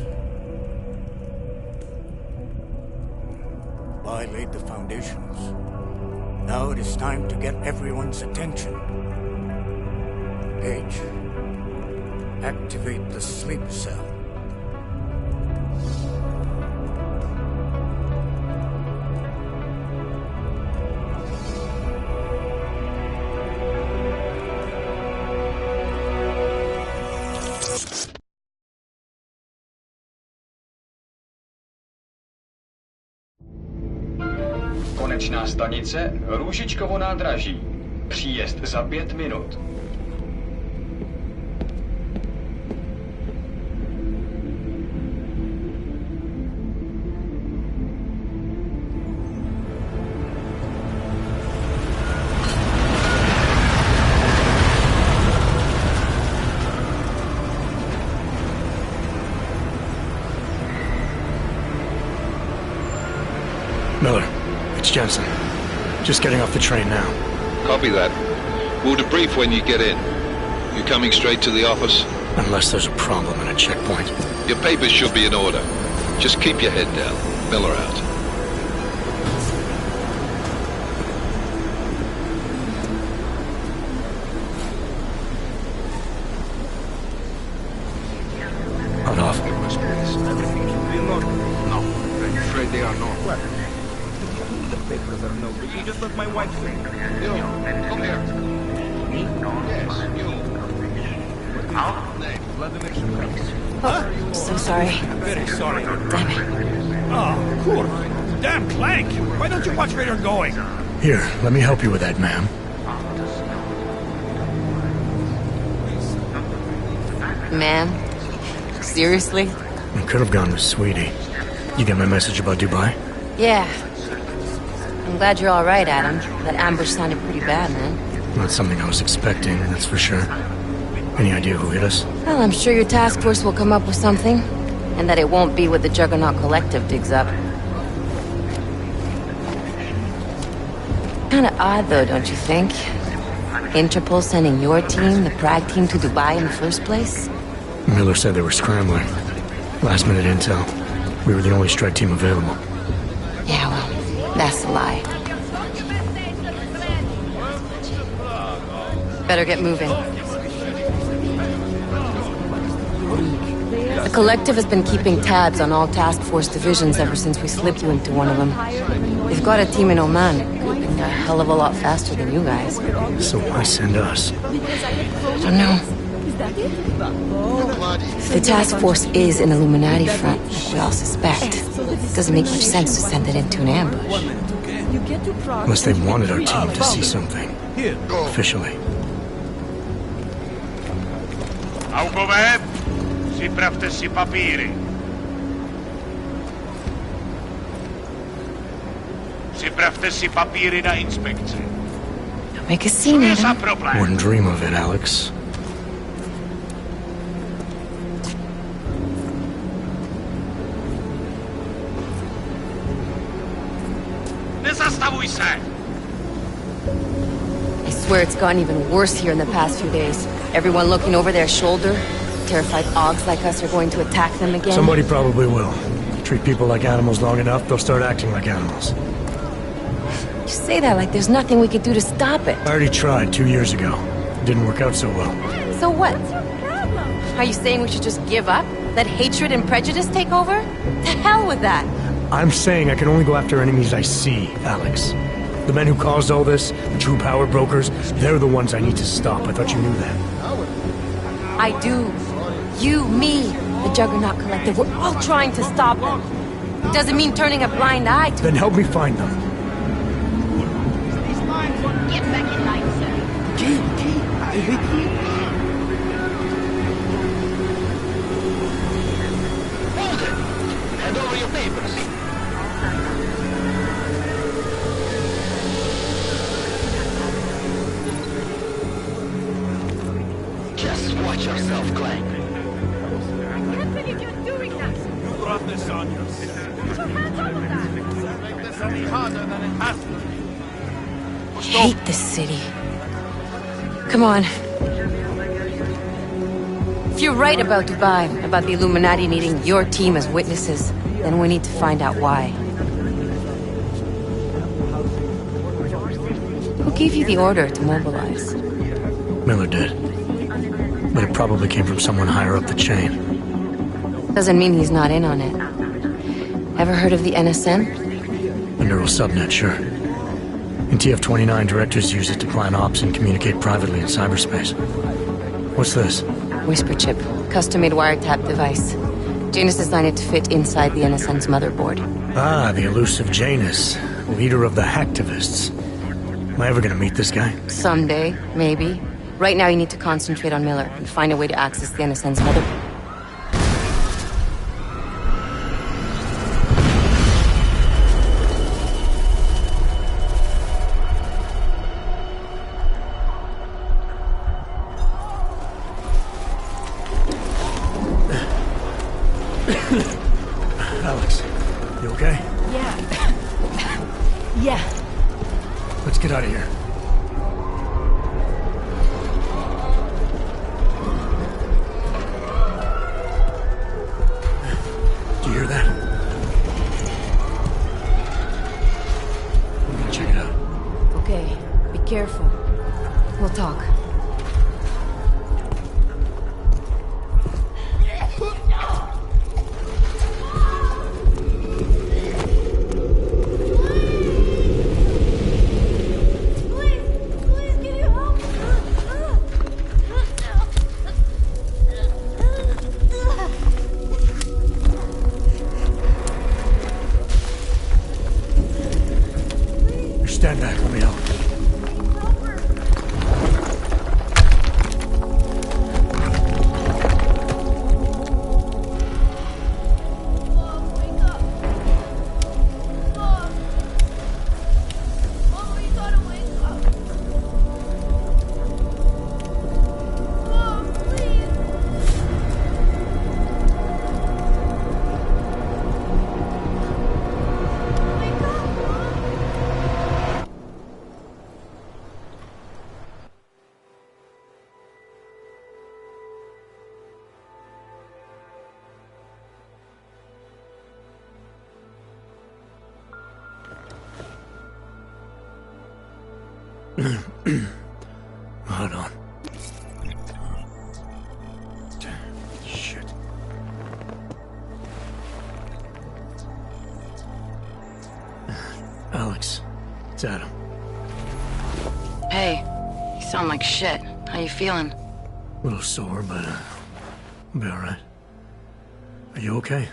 I laid the foundations. Now it is time to get everyone's attention. Page, activate the sleep cell. Konečná stanice Růžičkovo nádraží. Příjezd za 5 minut. Miller, it's Jensen. Just getting off the train now. Copy that. We'll debrief when you get in. You coming straight to the office? Unless there's a problem at a checkpoint. Your papers should be in order. Just keep your head down. Miller out. Hold off. Everything should be in order. No, I'm afraid they are not. What? The papers are no good. You just let my wife say. You, come here. Me? Yes, you. Name, Vladimir Shukov. Oh, so sorry. Very sorry. Damn it. Oh, cool. Damn Clank! Why don't you watch where you're going? Here, let me help you with that, ma'am. Man? Seriously? I could have gone with Sweetie. You get my message about Dubai? Yeah. I'm glad you're all right, Adam. That ambush sounded pretty bad, man. Not something I was expecting, that's for sure. Any idea who hit us? Well, I'm sure your task force will come up with something. And that it won't be what the Juggernaut Collective digs up. Kinda odd, though, don't you think? Interpol sending your team, the Prague team, to Dubai in the first place? Miller said they were scrambling. Last minute intel. We were the only strike team available. Yeah, well, that's a lie. Better get moving. The Collective has been keeping tabs on all task force divisions ever since we slipped you into one of them. They've got a team in Oman, moving a hell of a lot faster than you guys. So why send us? I don't know. If the task force is an Illuminati front, like we all suspect, it doesn't make much sense to send it into an ambush. Unless they wanted our team to see something. Officially. Augové, připravte si papíry. Připravte si papíry na inspekci. Don't make a scene, Adam. Wouldn't dream of it, Alex. Nezastavuj se! I swear it's gotten even worse here in the past few days. Everyone looking over their shoulder. Terrified Augs like us are going to attack them again. Somebody probably will. Treat people like animals long enough, they'll start acting like animals. You say that like there's nothing we could do to stop it. I already tried 2 years ago. Didn't work out so well. So what? Are you saying we should just give up? Let hatred and prejudice take over? To hell with that! I'm saying I can only go after enemies I see, Alex. The men who caused all this, the true power brokers, they're the ones I need to stop. I thought you knew that. I do. You, me, the Juggernaut Collective, we're all trying to stop them. It doesn't mean turning a blind eye to... Then help me find them. Get back in line, sir. Hold it! Hand over your papers. Just what Watch yourself, Clank. I can't believe you're doing that! You brought this on yourself. Put your hands off of that! Make this any harder than it has to be. I hate this city. Come on. If you're right about Dubai, about the Illuminati needing your team as witnesses, then we need to find out why. Who gave you the order to mobilize? Miller did. But it probably came from someone higher up the chain. Doesn't mean he's not in on it. Ever heard of the NSN? A neural subnet, sure. In TF-29, directors use it to plan ops and communicate privately in cyberspace. What's this? Whisper chip. Custom-made wiretap device. Janus designed it to fit inside the NSN's motherboard. Ah, the elusive Janus. Leader of the hacktivists. Am I ever gonna meet this guy? Someday, maybe. Right now you need to concentrate on Miller and find a way to access the NSN's motherboard. Alex, you okay? Yeah. Yeah. Let's get out of here. Do you hear that? I'm gonna check it out. Okay, be careful. We'll talk. Stand back, let me help. Hold on. Shit. Alex, it's Adam. Hey, you sound like shit. How you feeling? A little sore, but I'll be alright. Are you okay?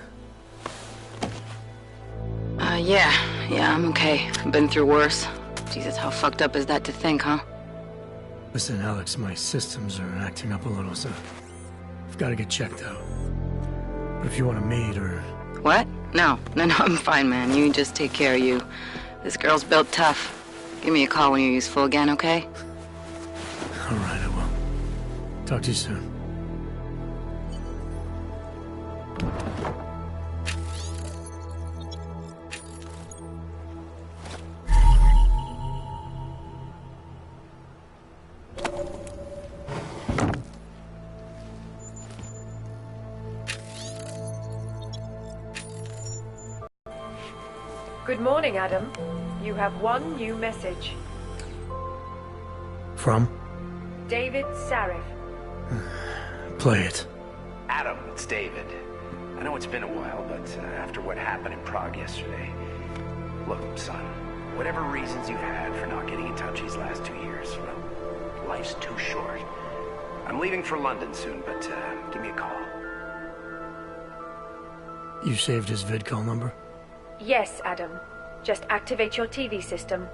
Yeah, I'm okay. I've been through worse. Jesus, how fucked up is that to think, huh? Listen, Alex, my systems are acting up a little, so I've got to get checked out. But if you want to meet or... What? No, I'm fine, man. You just take care of you. This girl's built tough. Give me a call when you're useful again, okay? Alright, I will. Talk to you soon. Good morning, Adam. You have one new message. From? David Sarif. Play it. Adam, it's David. I know it's been a while, but after what happened in Prague yesterday... Look, son, whatever reasons you've had for not getting in touch these last 2 years, well, life's too short. I'm leaving for London soon, but give me a call. You saved his vid call number? Yes, Adam. Just activate your TV system.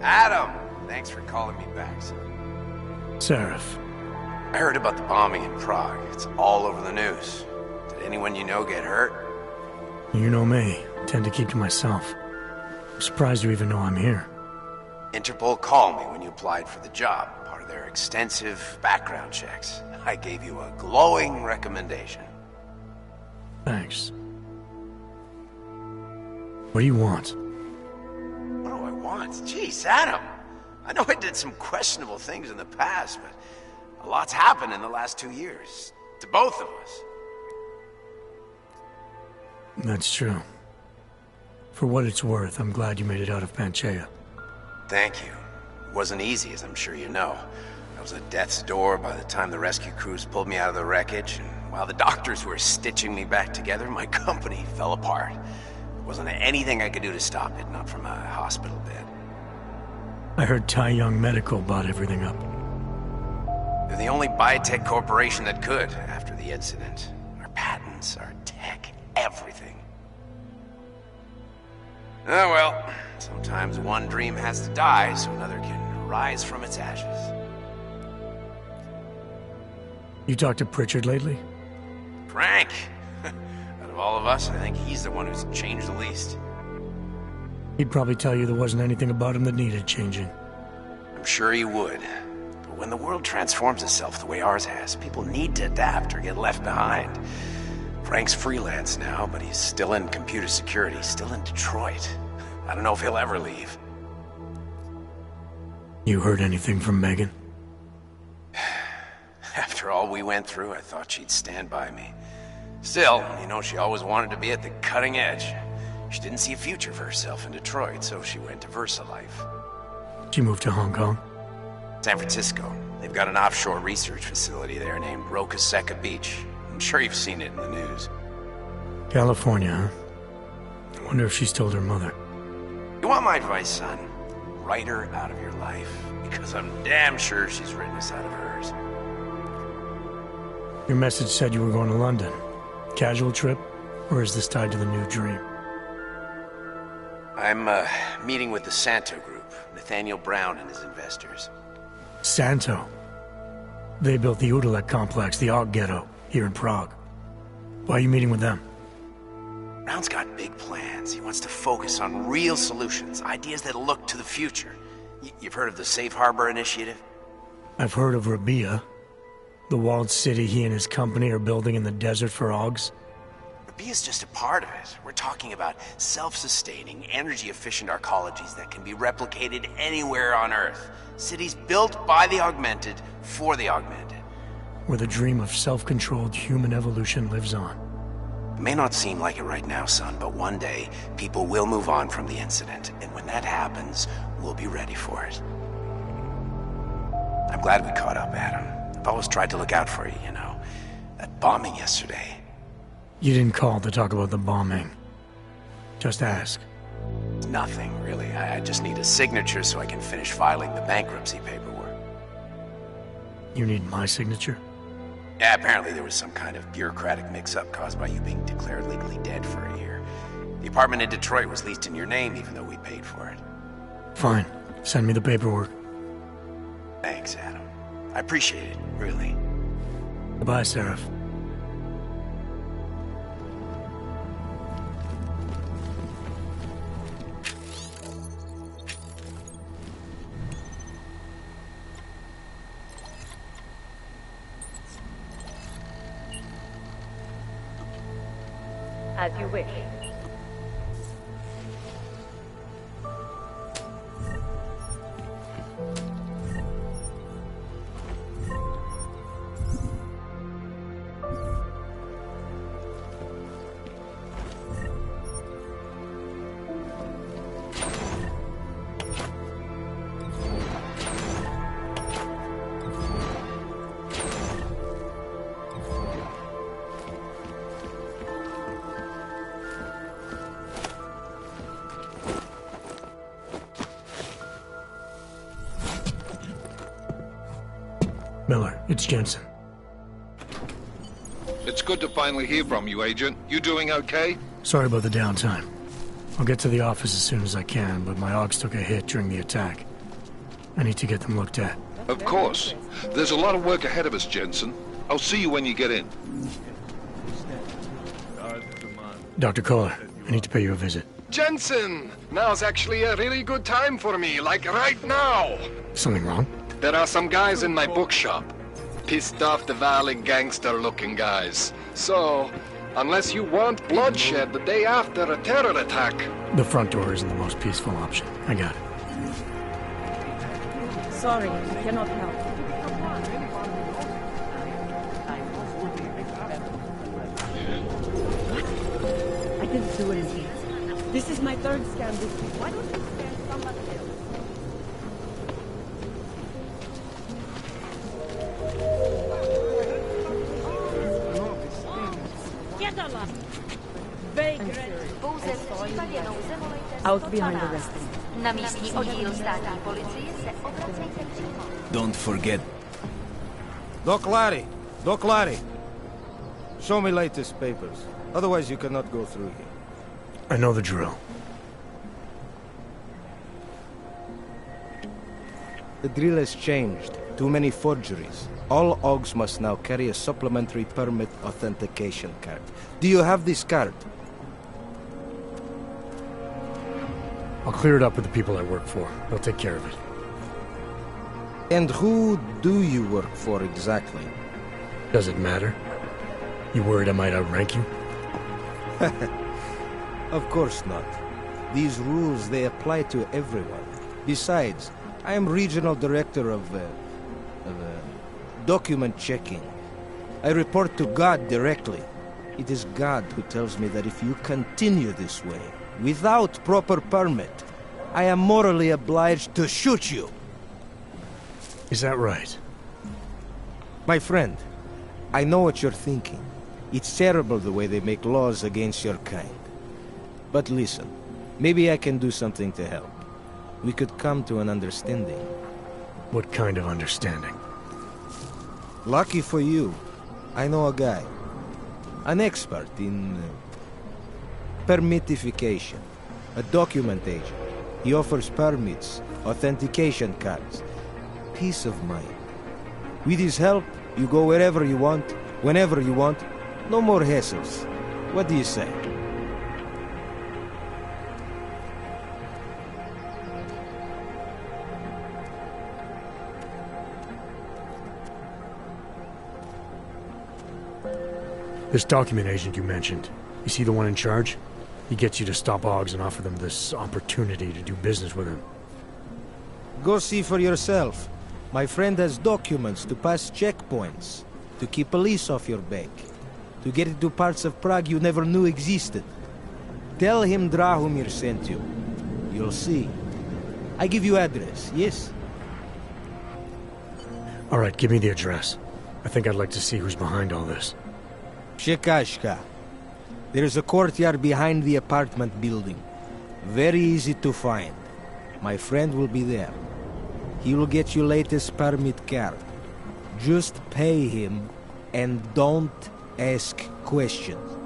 Adam! Thanks for calling me back, son. Seraph. I heard about the bombing in Prague. It's all over the news. Did anyone you know get hurt? You know me. I tend to keep to myself. I'm surprised you even know I'm here. Interpol called me when you applied for the job, part of their extensive background checks. I gave you a glowing recommendation. Thanks. What do you want? What do I want? Jeez, Adam! I know I did some questionable things in the past, but a lot's happened in the last 2 years. To both of us. That's true. For what it's worth, I'm glad you made it out of Panchaea. Thank you. It wasn't easy, as I'm sure you know. I was at death's door by the time the rescue crews pulled me out of the wreckage, and while the doctors were stitching me back together, my company fell apart. There wasn't anything I could do to stop it, not from a hospital bed. I heard Tai Young Medical bought everything up. They're the only biotech corporation that could, after the incident. Our patents, our tech, everything. Oh well, sometimes one dream has to die so another can rise from its ashes. You talked to Pritchard lately? Frank! Out of all of us, I think he's the one who's changed the least. He'd probably tell you there wasn't anything about him that needed changing. I'm sure he would. But when the world transforms itself the way ours has, people need to adapt or get left behind. Frank's freelance now, but he's still in computer security, still in Detroit. I don't know if he'll ever leave. You heard anything from Megan? After all we went through, I thought she'd stand by me. Still, you know, she always wanted to be at the cutting edge. She didn't see a future for herself in Detroit, so she went to VersaLife. She moved to Hong Kong? San Francisco. They've got an offshore research facility there named Roca Seca Beach. I'm sure you've seen it in the news. California, huh? I wonder if she's told her mother. You want my advice, son? Write her out of your life, because I'm damn sure she's written us out of hers. Your message said you were going to London. Casual trip? Or is this tied to the new dream? I'm, meeting with the Santo Group, Nathaniel Brown and his investors. Santo? They built the Udalek complex, the Og Ghetto, here in Prague. Why are you meeting with them? Brown's got big plans. He wants to focus on real solutions, ideas that look to the future. You've heard of the Safe Harbor Initiative? I've heard of Rabia, the walled city he and his company are building in the desert for Augs. Rabia's just a part of it. We're talking about self-sustaining, energy-efficient arcologies that can be replicated anywhere on Earth. Cities built by the augmented, for the augmented. Where the dream of self-controlled human evolution lives on. It may not seem like it right now, son, but one day, people will move on from the incident, and when that happens, we'll be ready for it. I'm glad we caught up, Adam. I've always tried to look out for you, you know. That bombing yesterday. You didn't call to talk about the bombing. Just ask. Nothing, really. I just need a signature so I can finish filing the bankruptcy paperwork. You need my signature? Yeah, apparently there was some kind of bureaucratic mix-up caused by you being declared legally dead for a year. The apartment in Detroit was leased in your name even though we paid for it. Fine. Send me the paperwork. Thanks, Adam. I appreciate it, really. Goodbye, Seraph. As you wish. Miller, it's Jensen. It's good to finally hear from you, Agent. You doing okay? Sorry about the downtime. I'll get to the office as soon as I can, but my Augs took a hit during the attack. I need to get them looked at. Of course. There's a lot of work ahead of us, Jensen. I'll see you when you get in. Dr. Kohler, I need to pay you a visit. Jensen! Now's actually a really good time for me, like right now! Something wrong? There are some guys in my bookshop. Pissed off the Valley gangster-looking guys. So, unless you want bloodshed the day after a terror attack... The front door isn't the most peaceful option. I got it. Sorry, I cannot help. What? I didn't do anything. This is my third scan this week. Why don't you scan somebody else? Out behind the restaurant. Na místní oddíl státní policie se obracejte přímo. Don't forget. Doc Larry. Show me latest papers. Otherwise you cannot go through here. I know the drill. The drill has changed. Too many forgeries. All OGs must now carry a supplementary permit authentication card. Do you have this card? I'll clear it up with the people I work for. They'll take care of it. And who do you work for exactly? Does it matter? You worried I might outrank you? Of course not. These rules, they apply to everyone. Besides, I am regional director of document checking. I report to God directly. It is God who tells me that if you continue this way, without proper permit, I am morally obliged to shoot you. Is that right? My friend, I know what you're thinking. It's terrible the way they make laws against your kind. But listen, maybe I can do something to help. We could come to an understanding. What kind of understanding? Lucky for you, I know a guy. An expert in permitification. A document agent. He offers permits, authentication cards. Peace of mind. With his help, you go wherever you want, whenever you want. No more hassles. What do you say? This document agent you mentioned, is he the one in charge? He gets you to stop OGs and offer them this opportunity to do business with him. Go see for yourself. My friend has documents to pass checkpoints, to keep police off your back, to get into parts of Prague you never knew existed. Tell him Drahomir sent you. You'll see. I give you address, yes? All right, give me the address. I think I'd like to see who's behind all this. Shekashka. There's a courtyard behind the apartment building. Very easy to find. My friend will be there. He will get you latest permit card. Just pay him and don't ask questions.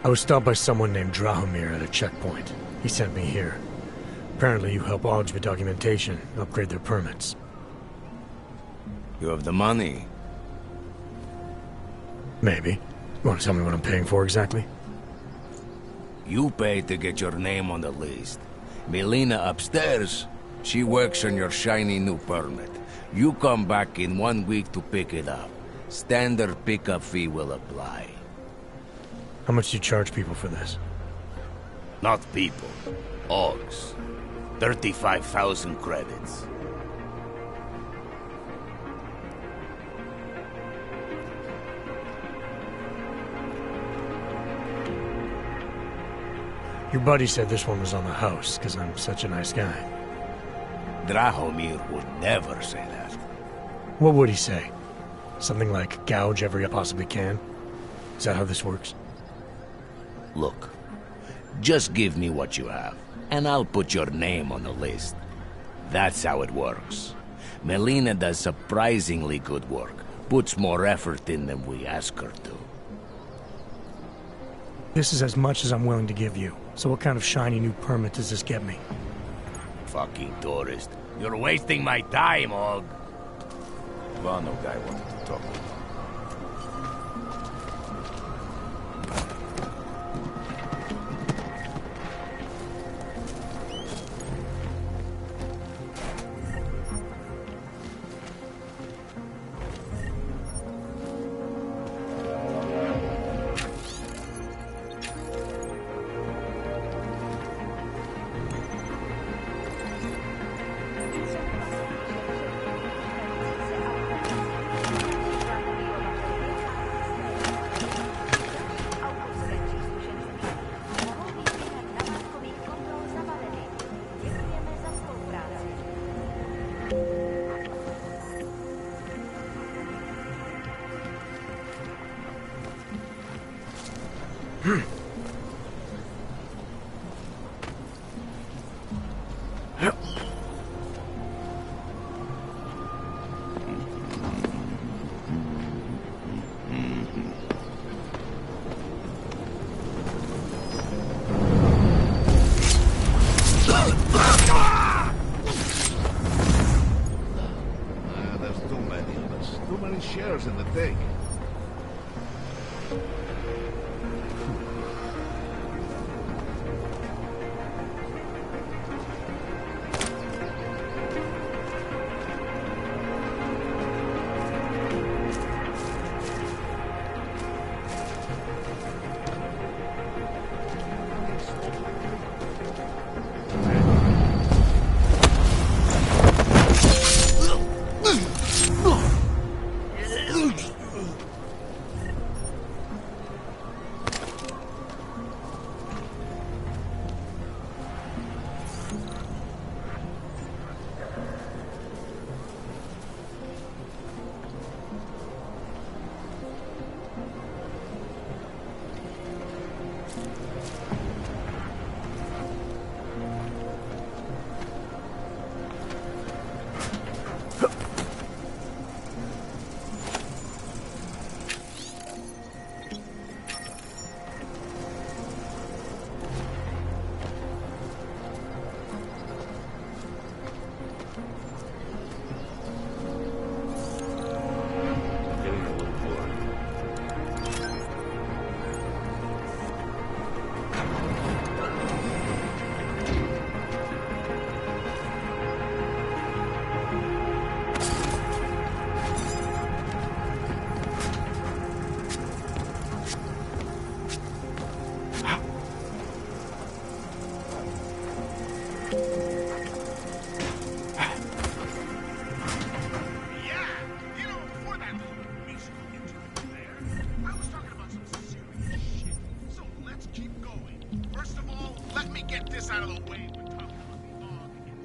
I was stopped by someone named Drahomir at a checkpoint. He sent me here. Apparently you help OGs with documentation, upgrade their permits. You have the money? Maybe. You want to tell me what I'm paying for exactly? You pay to get your name on the list. Melina upstairs, she works on your shiny new permit. You come back in 1 week to pick it up. Standard pickup fee will apply. How much do you charge people for this? Not people. OGs. 35,000 credits. Your buddy said this one was on the house, because I'm such a nice guy. Drahomir would never say that. What would he say? Something like, gouge every I possibly can? Is that how this works? Look, just give me what you have, and I'll put your name on the list. That's how it works. Melina does surprisingly good work, puts more effort in than we ask her to. This is as much as I'm willing to give you. So what kind of shiny new permit does this get me? Fucking tourist. You're wasting my time, Og. Vano guy wanted to talk to you. Shares in the thing.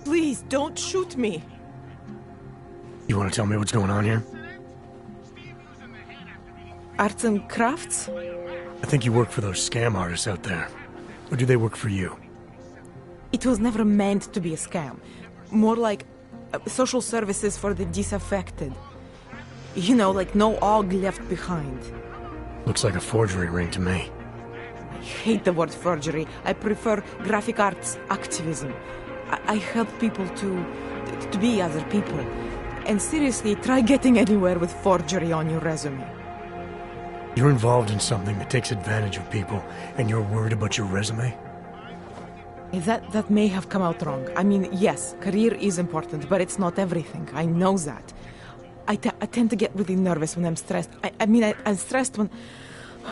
Please, don't shoot me. You want to tell me what's going on here? Arts and crafts? I think you work for those scam artists out there. Or do they work for you? It was never meant to be a scam. More like social services for the disaffected. You know, like no Og left behind. Looks like a forgery ring to me. I hate the word forgery. I prefer graphic arts activism. I help people to be other people. And seriously, try getting anywhere with forgery on your resume. You're involved in something that takes advantage of people, and you're worried about your resume? That may have come out wrong. I mean, yes, career is important, but it's not everything. I know that. I tend to get really nervous when I'm stressed. I'm stressed when...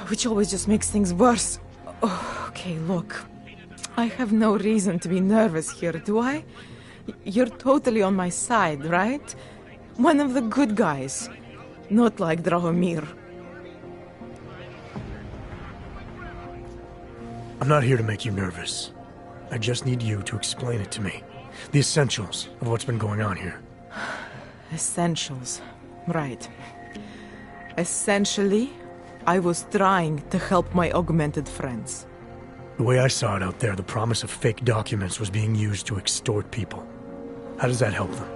which always just makes things worse. Oh, okay, look. I have no reason to be nervous here, do I? You're totally on my side, right? One of the good guys. Not like Drahomir. I'm not here to make you nervous. I just need you to explain it to me. The essentials of what's been going on here. Essentials. Right. Essentially, I was trying to help my augmented friends. The way I saw it out there, the promise of fake documents was being used to extort people. How does that help them?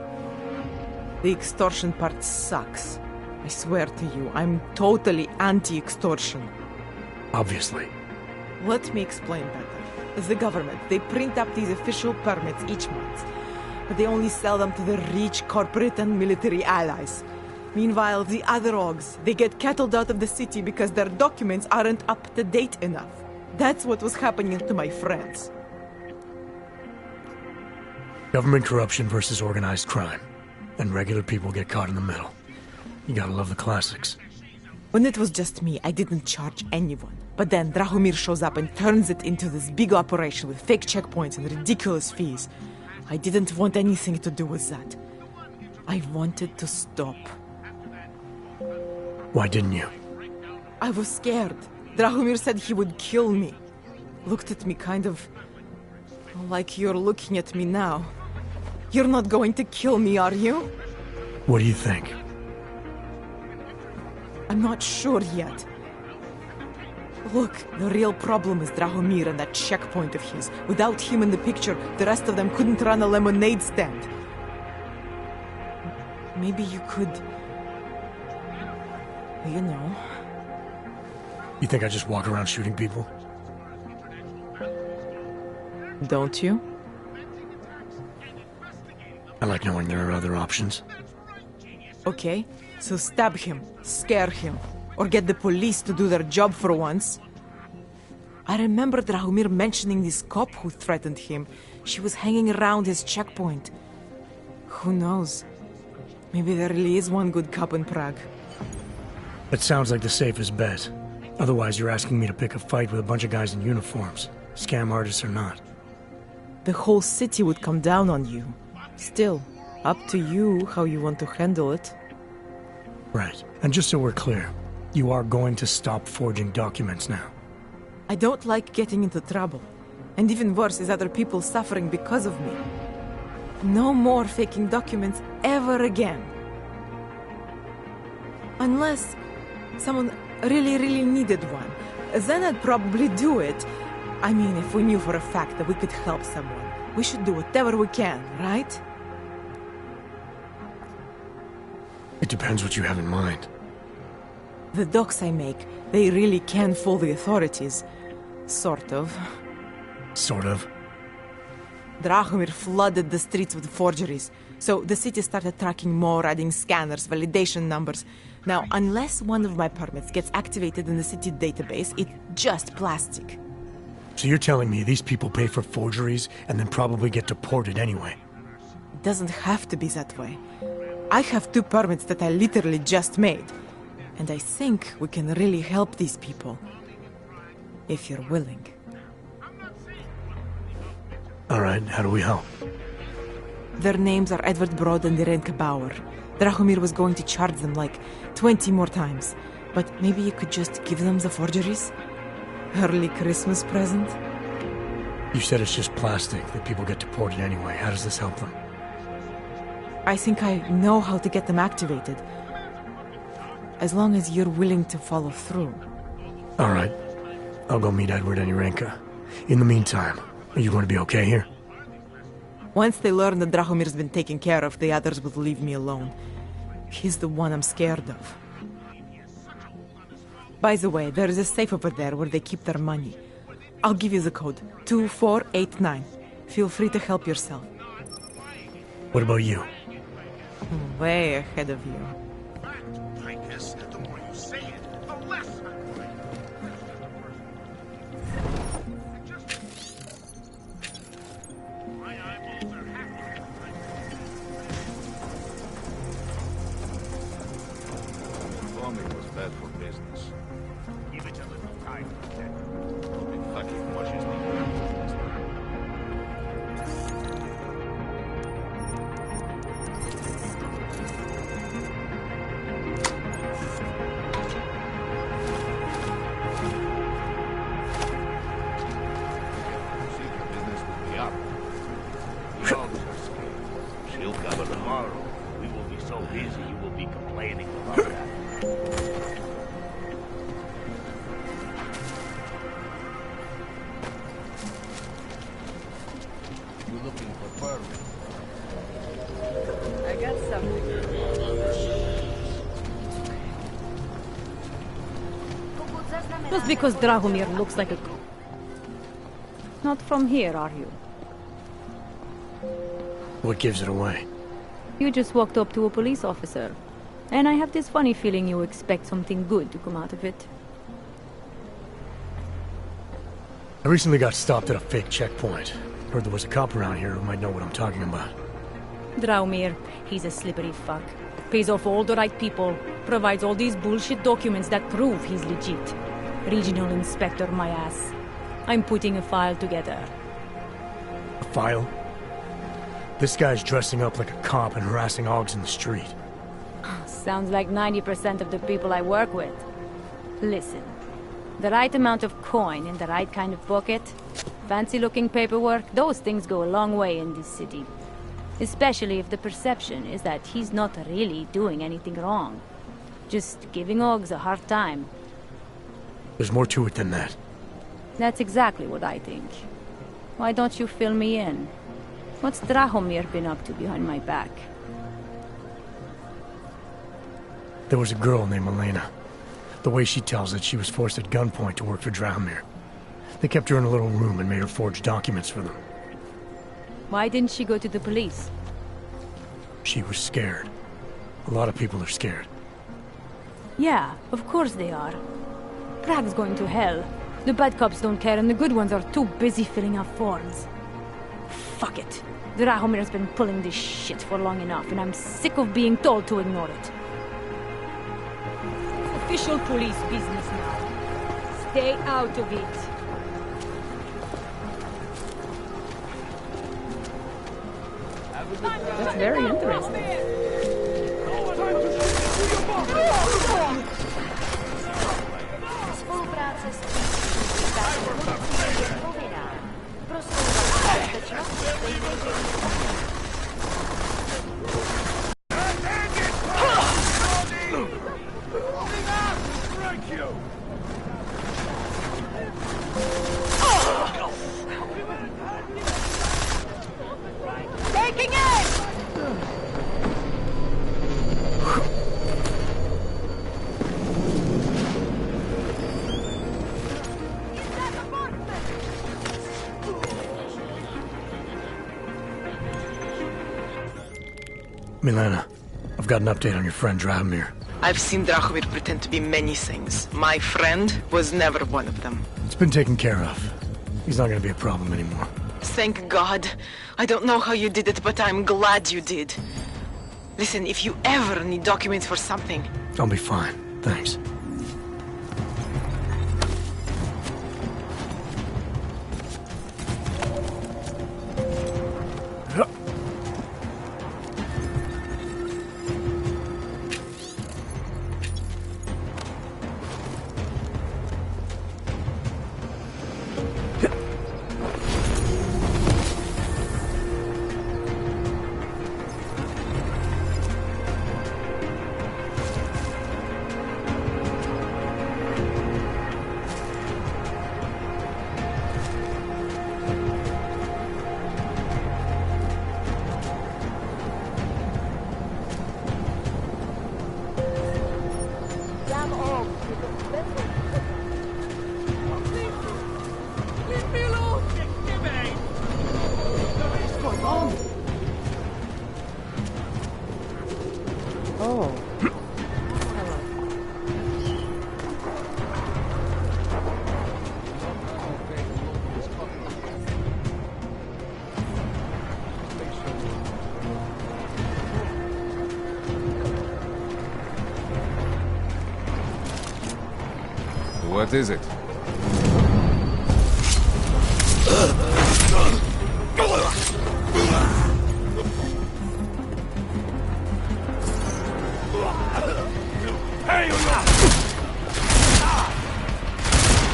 The extortion part sucks. I swear to you, I'm totally anti-extortion. Obviously. Let me explain better. As the government, they print up these official permits each month, but they only sell them to the rich corporate and military allies. Meanwhile, the other Augs, they get cattled out of the city because their documents aren't up to date enough. That's what was happening to my friends. Government corruption versus organized crime. And regular people get caught in the middle. You gotta love the classics. When it was just me, I didn't charge anyone. But then Drahomir shows up and turns it into this big operation with fake checkpoints and ridiculous fees. I didn't want anything to do with that. I wanted to stop. Why didn't you? I was scared. Drahomir said he would kill me. Looked at me kind of like you're looking at me now. You're not going to kill me, are you? What do you think? I'm not sure yet. Look, the real problem is Drahomir and that checkpoint of his. Without him in the picture, the rest of them couldn't run a lemonade stand. Maybe you could... you know... You think I just walk around shooting people? Don't you? I like knowing there are other options. Okay, so stab him, scare him, or get the police to do their job for once. I remember Drahomir mentioning this cop who threatened him. She was hanging around his checkpoint. Who knows? Maybe there really is one good cop in Prague. That sounds like the safest bet. Otherwise, you're asking me to pick a fight with a bunch of guys in uniforms, scam artists or not. The whole city would come down on you. Still, up to you how you want to handle it. Right. And just so we're clear, you are going to stop forging documents now. I don't like getting into trouble. And even worse is other people suffering because of me. No more faking documents ever again. Unless someone really needed one. Then I'd probably do it. I mean, if we knew for a fact that we could help someone, we should do whatever we can, right? It depends what you have in mind. The docs I make, they really can fool the authorities. Sort of. Sort of? Drahomir flooded the streets with forgeries, so the city started tracking more, adding scanners, validation numbers. Now, unless one of my permits gets activated in the city database, it's just plastic. So you're telling me these people pay for forgeries and then probably get deported anyway? It doesn't have to be that way. I have 2 permits that I literally just made. And I think we can really help these people. If you're willing. Alright, how do we help? Their names are Edward Broad and Irenka Bauer. Drahomir was going to charge them like 20 more times. But maybe you could just give them the forgeries? Early Christmas present? You said it's just plastic, that people get deported anyway. How does this help them? I think I know how to get them activated. As long as you're willing to follow through. Alright. I'll go meet Edward and Irenka. In the meantime, are you going to be okay here? Once they learn that Drahomir's been taken care of, the others will leave me alone. He's the one I'm scared of. By the way, there is a safe over there where they keep their money. I'll give you the code. 2489. Feel free to help yourself. What about you? Way ahead of you. I guess the more you say it, the less. Bombing was bad for business. Give it a little time. In fact, it washes me. She'll cover tomorrow. We will be so busy you will be complaining looking for permits. I got something. Just because Drahomir looks like a... Not from here, are you? What gives it away? You just walked up to a police officer. And I have this funny feeling you expect something good to come out of it. I recently got stopped at a fake checkpoint. Heard there was a cop around here who might know what I'm talking about. Drahomir, he's a slippery fuck. Pays off all the right people. Provides all these bullshit documents that prove he's legit. Regional inspector, my ass. I'm putting a file together. A file? This guy's dressing up like a cop and harassing Augs in the street. Sounds like 90% of the people I work with. Listen, the right amount of coin in the right kind of pocket, fancy-looking paperwork, those things go a long way in this city. Especially if the perception is that he's not really doing anything wrong. Just giving Augs a hard time. There's more to it than that. That's exactly what I think. Why don't you fill me in? What's Drahomir been up to behind my back? There was a girl named Elena. The way she tells it, she was forced at gunpoint to work for Drahomir. They kept her in a little room and made her forge documents for them. Why didn't she go to the police? She was scared. A lot of people are scared. Yeah, of course they are. Prague's going to hell. The bad cops don't care and the good ones are too busy filling out forms. Fuck it. Drahomir's been pulling this shit for long enough and I'm sick of being told to ignore it. Official police business now. Stay out of it. That's very interesting. Spolupráce s je povinná. Proslouvat bezpečnost Taking it! Milena, I've got an update on your friend Drahomir. I've seen Drahomir pretend to be many things. My friend was never one of them. It's been taken care of. He's not gonna be a problem anymore. Thank God. I don't know how you did it, but I'm glad you did. Listen, if you ever need documents for something... I'll be fine, thanks. What is it? Hey,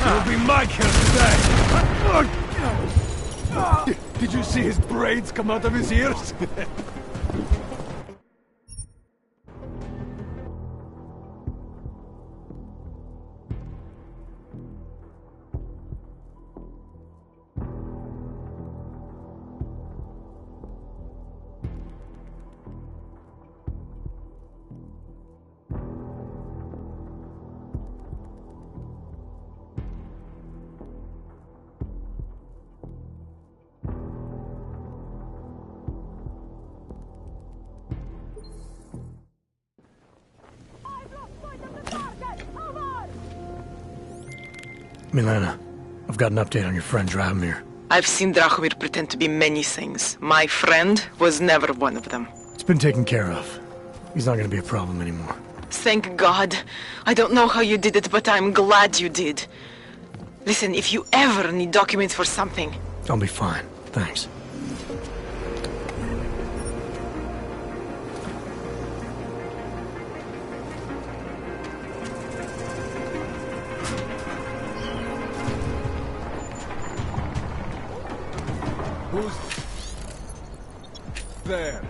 you'll be my kill today! Did you see his braids come out of his ears? Milena, I've got an update on your friend Drahomir. I've seen Drahomir pretend to be many things. My friend was never one of them. It's been taken care of. He's not gonna be a problem anymore. Thank God. I don't know how you did it, but I'm glad you did. Listen, if you ever need documents for something... I'll be fine. Thanks. Who's there?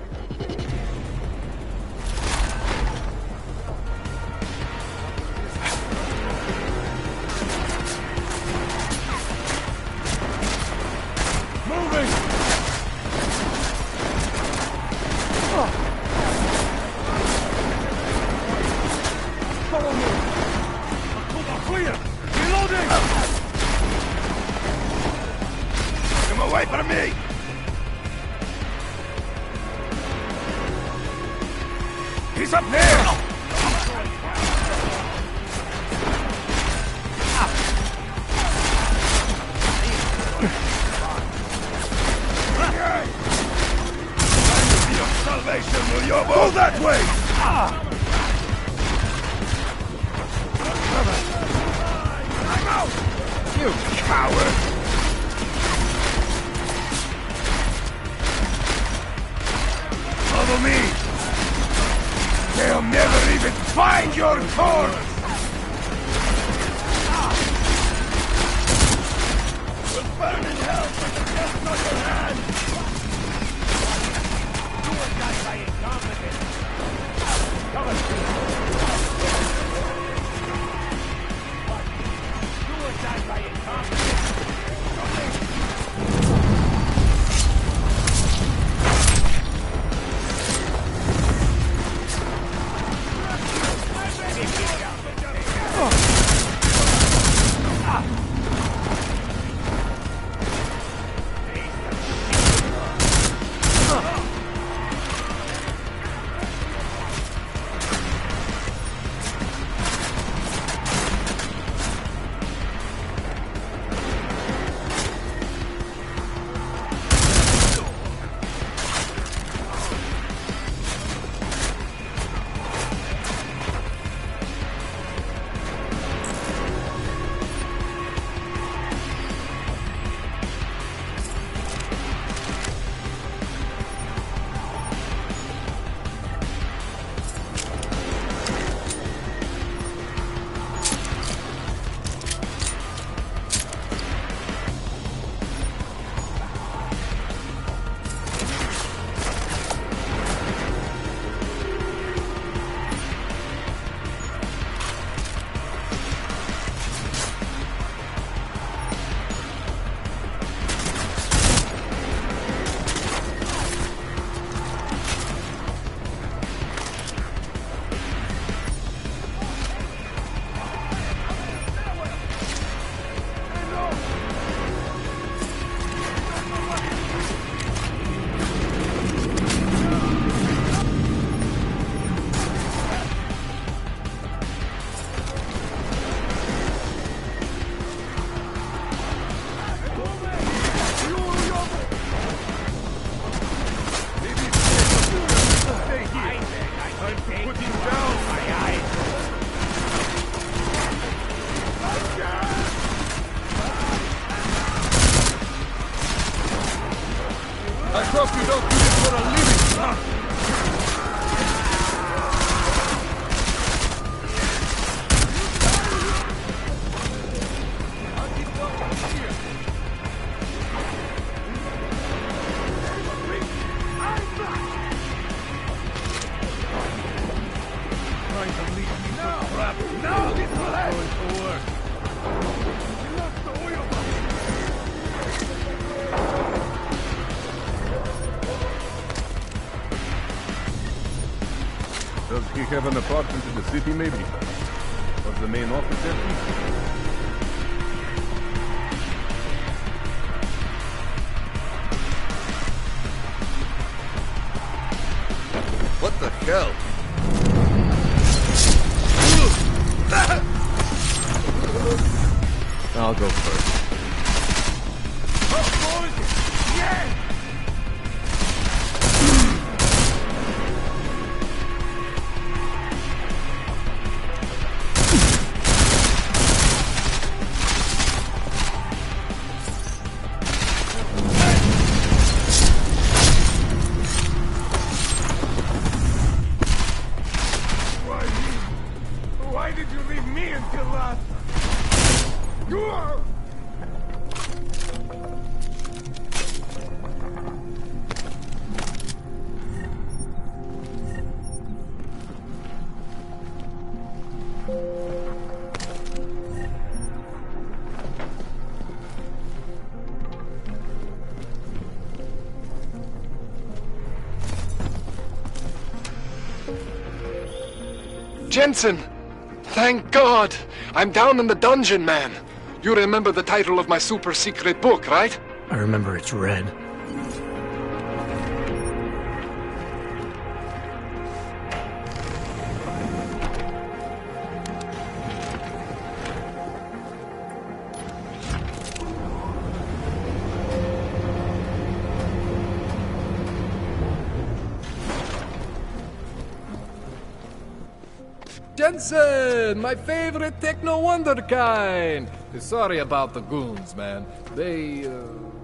Moving! Follow me! Clear! Reloading! Come away from me! He's up there! Salvation, will you go that way? I'm out! You coward! Follow me! They'll never even find your corpse! We'll burn in hell for the death on your hands! You were done by incompetence! Come on, you were done by incompetence! I trust you don't do this for a living, huh? Trying to leave me for crap. Now this will have going to work. Does he have an apartment in the city, maybe? Was the main office empty? What the hell? Now I'll go first. Why did you leave me until last? Jensen! Thank God! I'm down in the dungeon, man. You remember the title of my super secret book, right? I remember it's red. Jensen! My favorite techno wonderkind! Sorry about the goons, man. They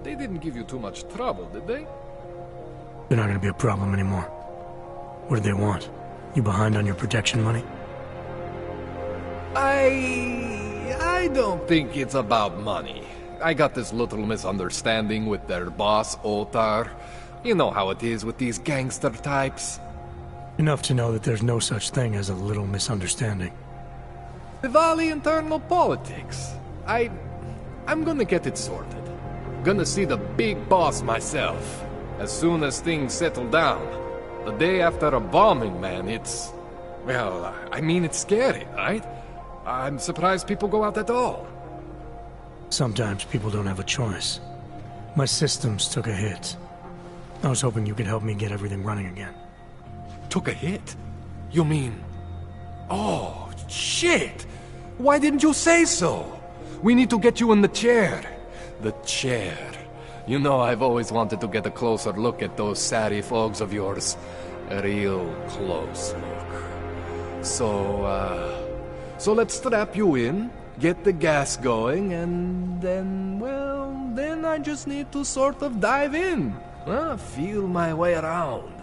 didn't give you too much trouble, did they? They're not gonna be a problem anymore. What do they want? You behind on your protection money? I don't think it's about money. I got this little misunderstanding with their boss, Otar. You know how it is with these gangster types. Enough to know that there's no such thing as a little misunderstanding. Diwali internal politics. I'm gonna get it sorted. Gonna see the big boss myself. As soon as things settle down. The day after a bombing, man, it's... Well, I mean, it's scary, right? I'm surprised people go out at all. Sometimes people don't have a choice. My systems took a hit. I was hoping you could help me get everything running again. Took a hit? You mean... Oh, shit! Why didn't you say so? We need to get you in the chair. The chair. You know, I've always wanted to get a closer look at those satty fogs of yours. A real close look. So let's strap you in, get the gas going, and then, well, then I just need to sort of dive in. Feel my way around.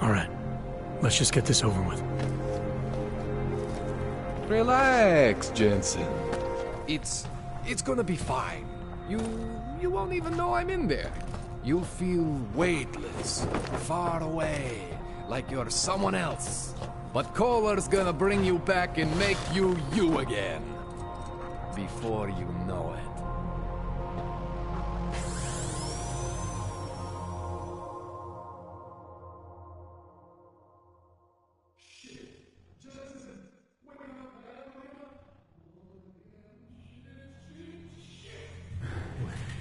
All right, let's just get this over with. Relax, Jensen. It's gonna be fine. You won't even know I'm in there. You'll feel weightless, far away, like you're someone else. But Kohler's gonna bring you back and make you you again. Before you know it.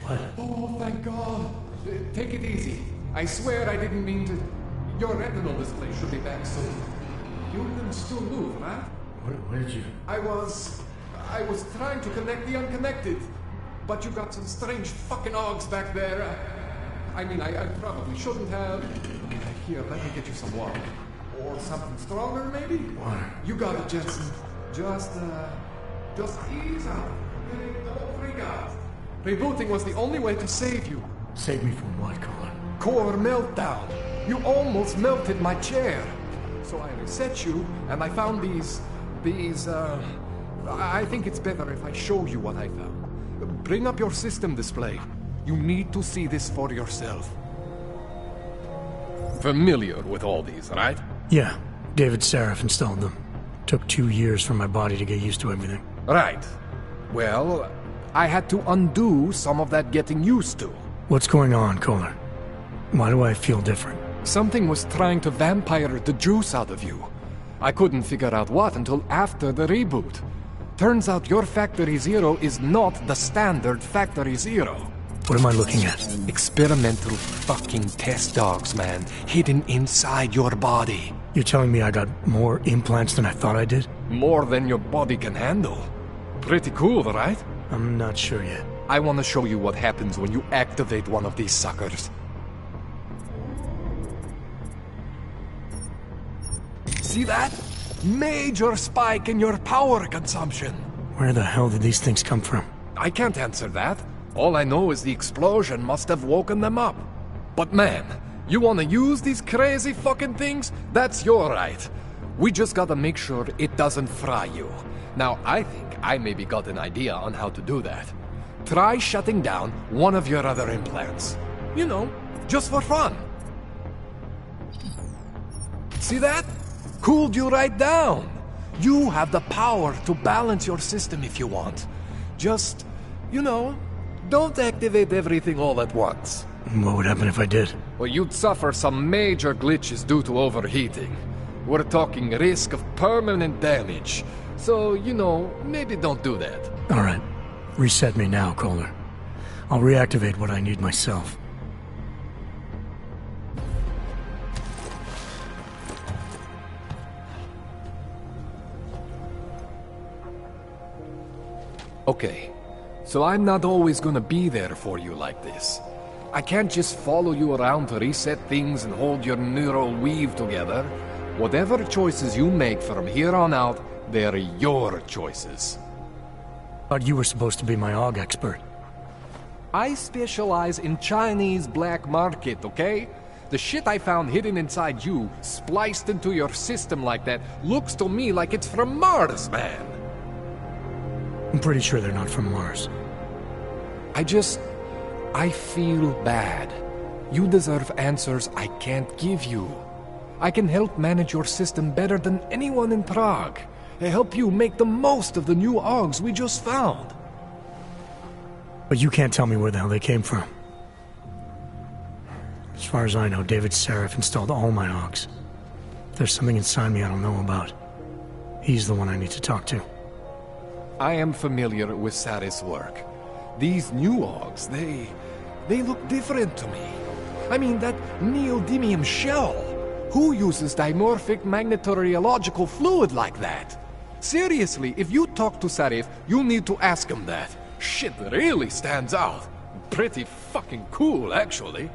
What? Oh, thank God. Take it easy. I swear I didn't mean to... Your retinal display should be back soon. You can still move, right? Where did you... I was trying to connect the unconnected. But you got some strange fucking ogs back there. I mean, I probably shouldn't have. Here, let me get you some water. Or something stronger, maybe? Water. You got it, Jensen. Just ease out. Okay? Don't freak out. Rebooting was the only way to save you. Save me from what, Kohler? Core meltdown. You almost melted my chair. So I reset you, and I found these... I think it's better if I show you what I found. Bring up your system display. You need to see this for yourself. Familiar with all these, right? Yeah. David Seraph installed them. Took 2 years for my body to get used to everything. Right. Well, I had to undo some of that getting used to. What's going on, Kohler? Why do I feel different? Something was trying to vampire the juice out of you. I couldn't figure out what until after the reboot. Turns out your Factory Zero is not the standard Factory Zero. What am I looking at? Experimental fucking test dogs, man. Hidden inside your body. You're telling me I got more implants than I thought I did? More than your body can handle. Pretty cool, right? I'm not sure yet. I want to show you what happens when you activate one of these suckers. See that? Major spike in your power consumption. Where the hell did these things come from? I can't answer that. All I know is the explosion must have woken them up. But man, you want to use these crazy fucking things? That's your right. We just gotta make sure it doesn't fry you. Now, I think I maybe got an idea on how to do that. Try shutting down one of your other implants. You know, just for fun. See that? Cooled you right down. You have the power to balance your system if you want. Just, you know, don't activate everything all at once. What would happen if I did? Well, you'd suffer some major glitches due to overheating. We're talking risk of permanent damage. So, you know, maybe don't do that. Alright. Reset me now, Kohler. I'll reactivate what I need myself. Okay, so I'm not always gonna be there for you like this. I can't just follow you around to reset things and hold your neural weave together. Whatever choices you make from here on out, they're your choices. Thought you were supposed to be my AUG expert. I specialize in Chinese black market, okay? The shit I found hidden inside you, spliced into your system like that, looks to me like it's from Mars, man. I'm pretty sure they're not from Mars. I feel bad. You deserve answers I can't give you. I can help manage your system better than anyone in Prague. I help you make the most of the new AUGs we just found. But you can't tell me where the hell they came from. As far as I know, David Sarif installed all my AUGs. If there's something inside me I don't know about, he's the one I need to talk to. I am familiar with Sarif's work. These new AUGs, they look different to me. I mean, that neodymium shell. Who uses dimorphic magnetorheological fluid like that? Seriously, if you talk to Sarif, you need to ask him that. Shit really stands out. Pretty fucking cool, actually.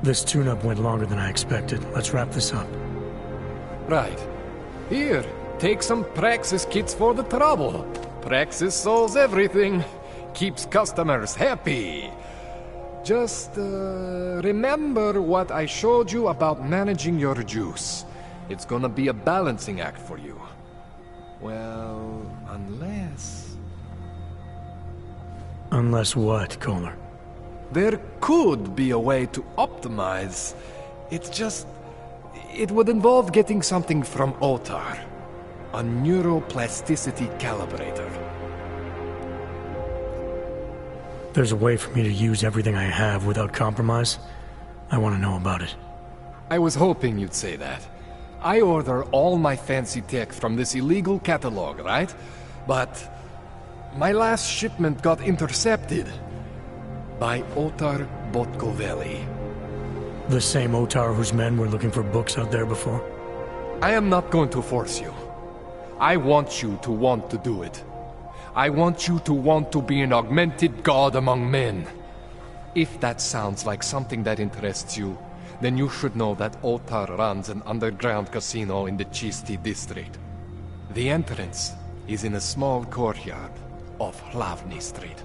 This tune-up went longer than I expected. Let's wrap this up. Right. Here, take some Praxis kits for the trouble. Praxis solves everything. Keeps customers happy. Just, remember what I showed you about managing your juice. It's gonna be a balancing act for you. Well, unless... Unless what, Kohler? There could be a way to optimize. It's just... It would involve getting something from Otar. A neuroplasticity calibrator. There's a way for me to use everything I have without compromise? I want to know about it. I was hoping you'd say that. I order all my fancy tech from this illegal catalog, right? But my last shipment got intercepted by Otar Botkoveli. The same Otar whose men were looking for books out there before? I am not going to force you. I want you to want to do it. I want you to want to be an augmented god among men. If that sounds like something that interests you, then you should know that Otar runs an underground casino in the Chisti district. The entrance is in a small courtyard off Hlavny Street.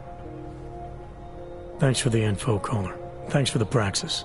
Thanks for the info, Kohler. Thanks for the praxis.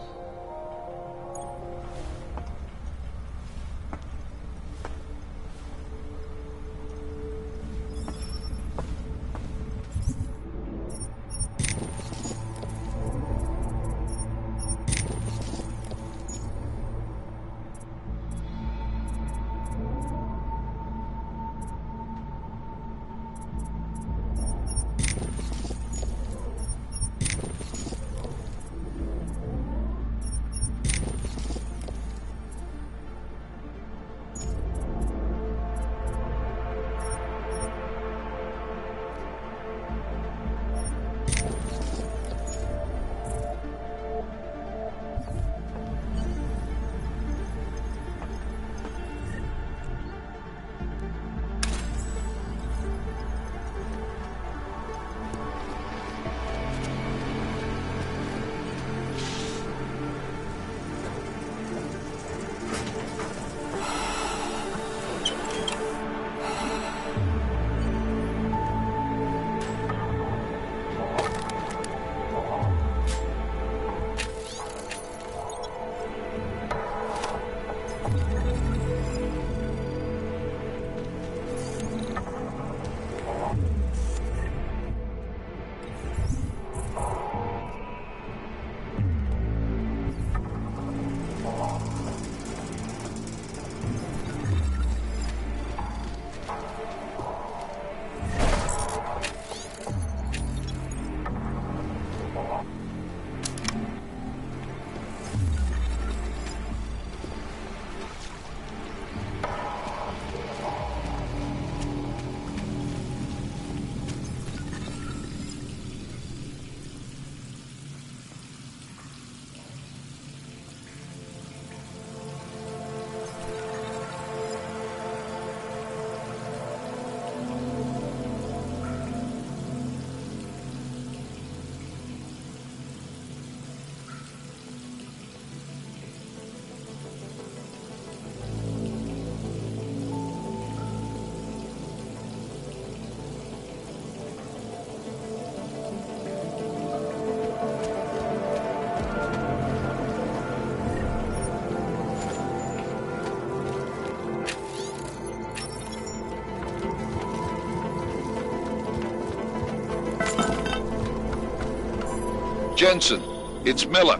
Jensen, it's Miller.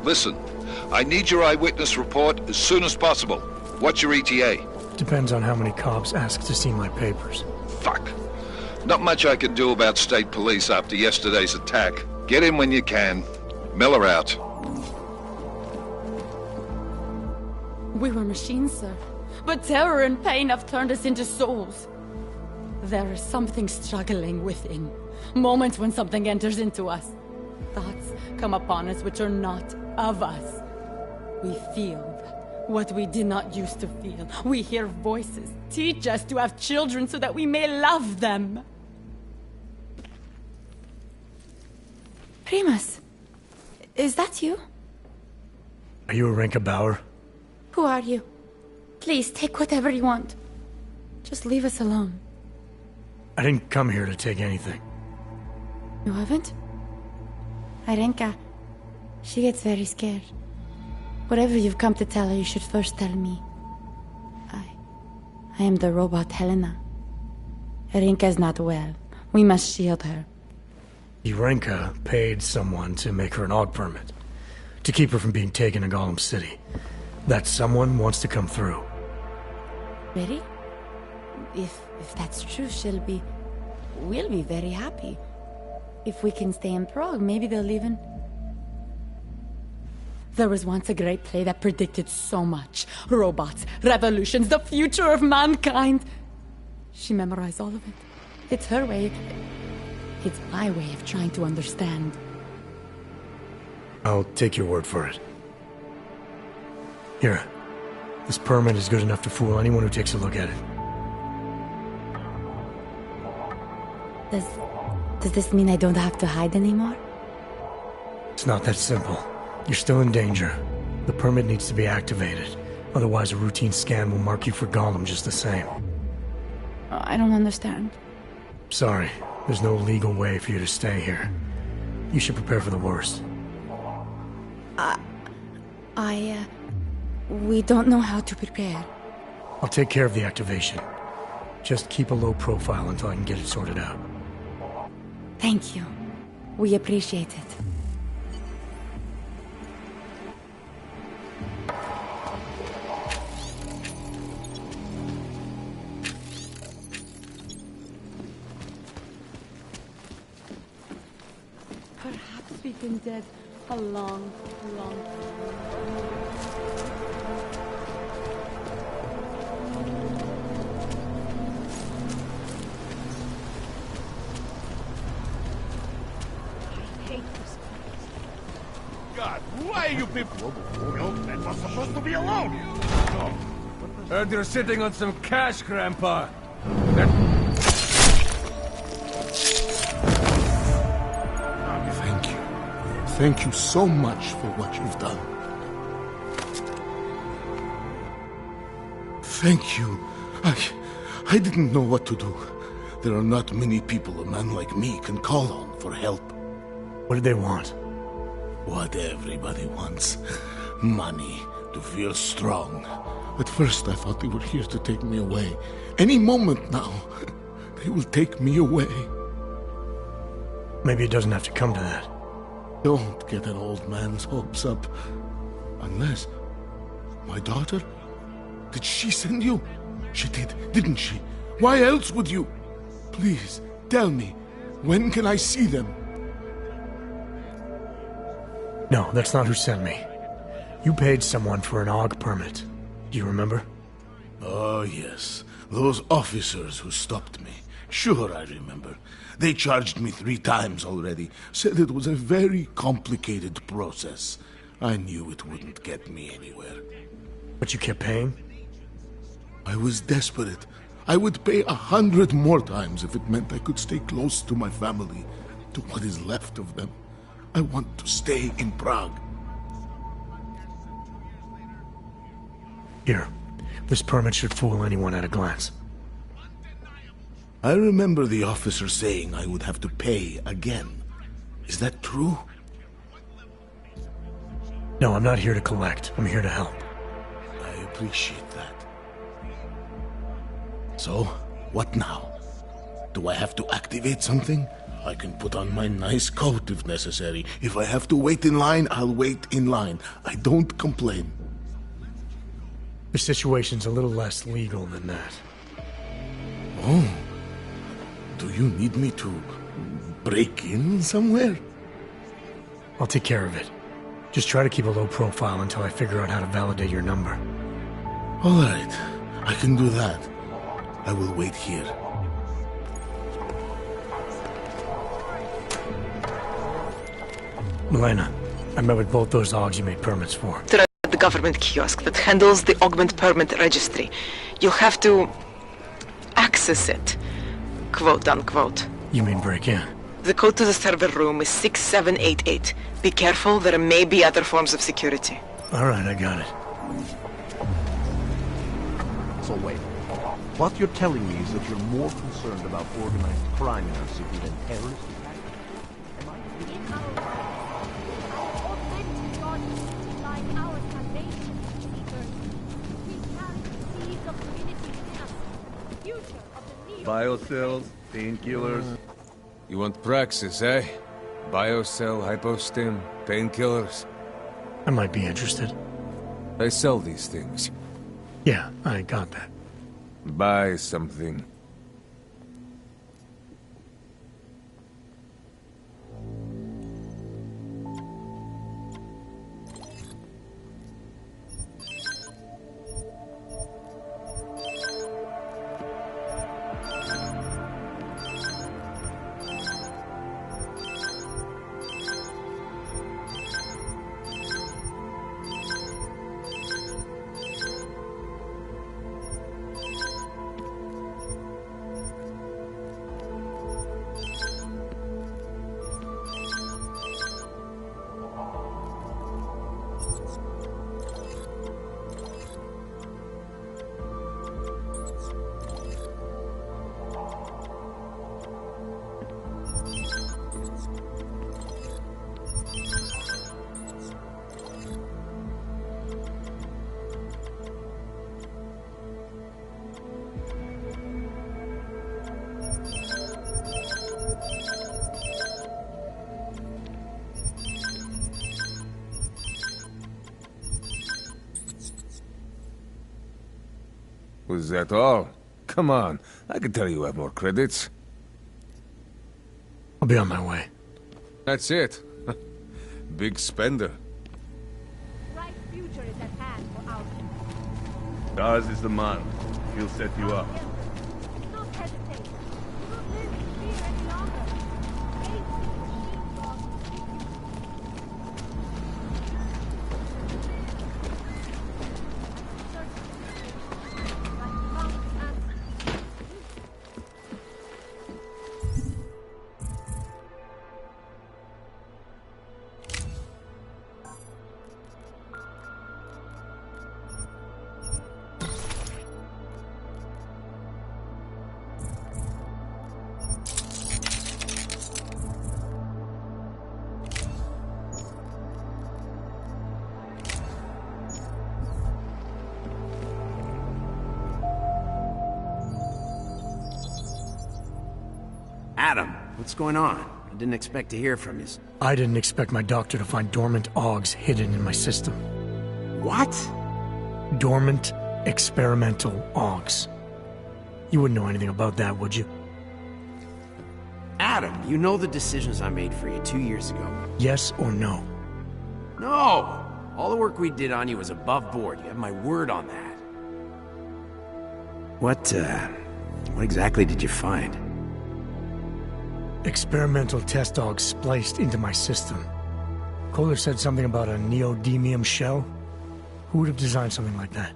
Listen, I need your eyewitness report as soon as possible. What's your ETA? Depends on how many cops ask to see my papers. Fuck. Not much I can do about state police after yesterday's attack. Get in when you can. Miller out. We were machines, sir. But terror and pain have turned us into souls. There is something struggling within. Moments when something enters into us. Thoughts come upon us which are not of us. We feel what we did not used to feel. We hear voices. Teach us to have children so that we may love them. Primus, is that you? Are you Arinka Bauer? Who are you? Please, take whatever you want. Just leave us alone. I didn't come here to take anything. You haven't? Arenka, she gets very scared. Whatever you've come to tell her, you should first tell me. I am the robot Helena. Arenka's not well. We must shield her. Arenka paid someone to make her an AUG permit. To keep her from being taken to Golem City. That someone wants to come through. Really? If that's true, we'll be very happy. If we can stay in Prague, maybe they'll even... There was once a great play that predicted so much. Robots, revolutions, the future of mankind. She memorized all of it. It's her way. It's my way of trying to understand. I'll take your word for it. Here. This permit is good enough to fool anyone who takes a look at it. Does this mean I don't have to hide anymore? It's not that simple. You're still in danger. The permit needs to be activated. Otherwise, a routine scan will mark you for Golem just the same. I don't understand. Sorry. There's no legal way for you to stay here. You should prepare for the worst. We don't know how to prepare. I'll take care of the activation. Just keep a low profile until I can get it sorted out. Thank you. We appreciate it. Perhaps we've been dead a long, long time. God, why are you people? No, that was supposed to be alone. No. Heard you're sitting on some cash, Grandpa. Thank you. Thank you so much for what you've done. Thank you. I didn't know what to do. There are not many people a man like me can call on for help. What did they want? What everybody wants. Money, to feel strong. At first I thought they were here to take me away. Any moment now, they will take me away. Maybe it doesn't have to come to that. Don't get an old man's hopes up. Unless... my daughter? Did she send you? She did, didn't she? Why else would you? Please, tell me. When can I see them? No, that's not who sent me. You paid someone for an AUG permit. Do you remember? Oh, yes. Those officers who stopped me. Sure, I remember. They charged me 3 times already. Said it was a very complicated process. I knew it wouldn't get me anywhere. But you kept paying? I was desperate. I would pay 100 more times if it meant I could stay close to my family, to what is left of them. I want to stay in Prague. Here. This permit should fool anyone at a glance. I remember the officer saying I would have to pay again. Is that true? No, I'm not here to collect. I'm here to help. I appreciate that. So, what now? Do I have to activate something? I can put on my nice coat if necessary. If I have to wait in line, I'll wait in line. I don't complain. The situation's a little less legal than that. Oh. Do you need me to break in somewhere? I'll take care of it. Just try to keep a low profile until I figure out how to validate your number. All right. I can do that. I will wait here. Milena, I met with both those Augs you made permits for. They're at the government kiosk that handles the augment permit registry. You'll have to access it, quote unquote. You mean break in? The code to the server room is 6788. Be careful, there may be other forms of security. All right, I got it. So wait, what you're telling me is that you're more concerned about organized crime in our city than terrorist attacks? Biocells, painkillers. You want praxis, eh? Biocell, hypostim, painkillers. I might be interested. They sell these things. Yeah, I got that. Buy something. Was that all? Come on, I can tell you have more credits. I'll be on my way. That's it. Big spender. Bright future is at hand for our Daz is the man. He'll set you up. Don't hesitate. Do not live in fear any longer. Adam, what's going on? I didn't expect to hear from you. I didn't expect my doctor to find dormant Augs hidden in my system. What? Dormant, experimental Augs. You wouldn't know anything about that, would you? Adam, you know the decisions I made for you 2 years ago. Yes or no? No! All the work we did on you was above board. You have my word on that. What exactly did you find? Experimental test dogs spliced into my system. Kohler said something about a neodymium shell. Who would have designed something like that?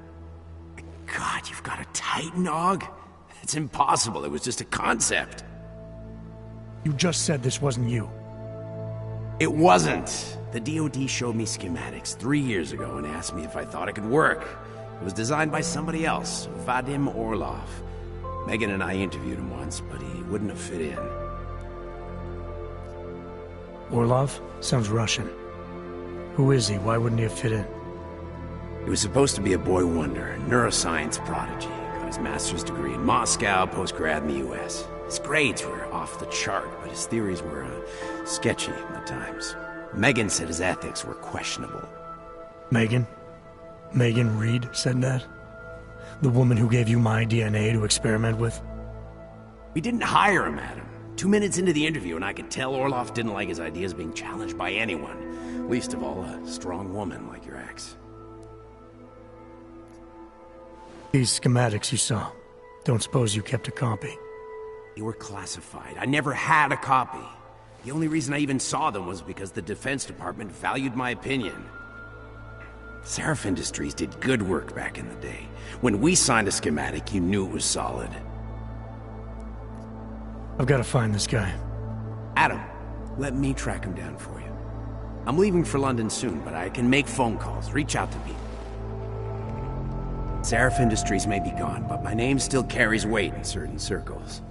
God, you've got a Titan Aug? It's impossible. It was just a concept. You just said this wasn't you. It wasn't. The DoD showed me schematics 3 years ago and asked me if I thought it could work. It was designed by somebody else, Vadim Orlov. Megan and I interviewed him once, but he wouldn't have fit in. Orlov? Sounds Russian. Who is he? Why wouldn't he have fit in? He was supposed to be a boy wonder, a neuroscience prodigy. Got his master's degree in Moscow, post-grad in the US. His grades were off the chart, but his theories were sketchy at times. Megan said his ethics were questionable. Megan? Megan Reed said that? The woman who gave you my DNA to experiment with? We didn't hire him, Adam. 2 minutes into the interview, and I could tell Orloff didn't like his ideas being challenged by anyone. Least of all, a strong woman like your ex. These schematics you saw, don't suppose you kept a copy? They were classified. I never had a copy. The only reason I even saw them was because the Defense Department valued my opinion. Seraph Industries did good work back in the day. When we signed a schematic, you knew it was solid. I've got to find this guy. Adam, let me track him down for you. I'm leaving for London soon, but I can make phone calls, reach out to people. Seraph Industries may be gone, but my name still carries weight in certain circles.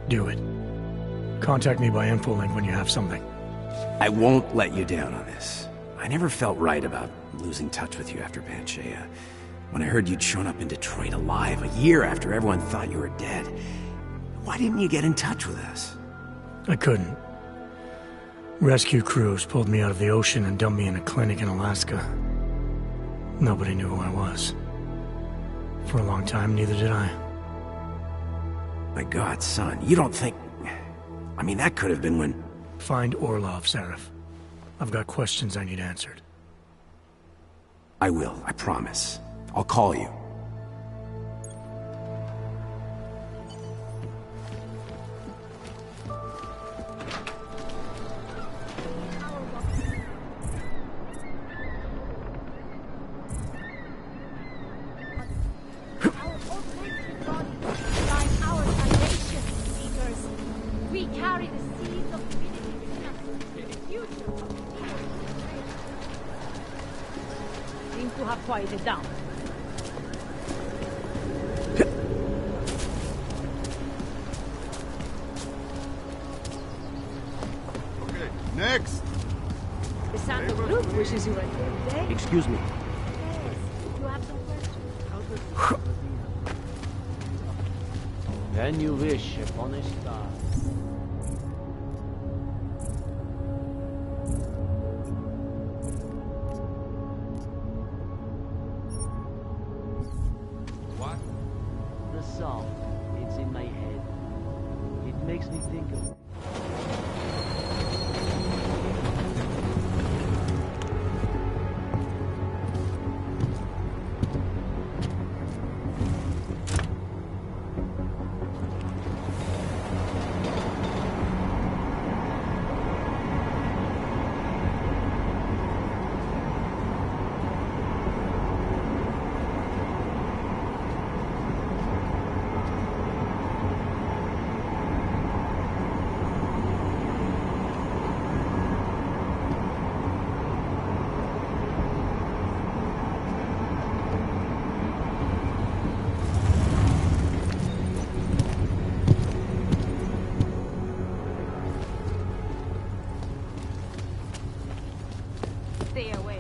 Do it. Contact me by infolink when you have something. I won't let you down on this. I never felt right about losing touch with you after Panchea. When I heard you'd shown up in Detroit alive, a year after everyone thought you were dead. Why didn't you get in touch with us? I couldn't. Rescue crews pulled me out of the ocean and dumped me in a clinic in Alaska. Nobody knew who I was. For a long time, neither did I. My God, son, you don't think... I mean, that could have been when... Find Orlov, Seraph. I've got questions I need answered. I will, I promise. I'll call you. Quieted down. Okay, next. The Santa Group wishes you a good day. Excuse me. Yes. You have some questions? When you wish upon a star. It's in my head. It makes me think of...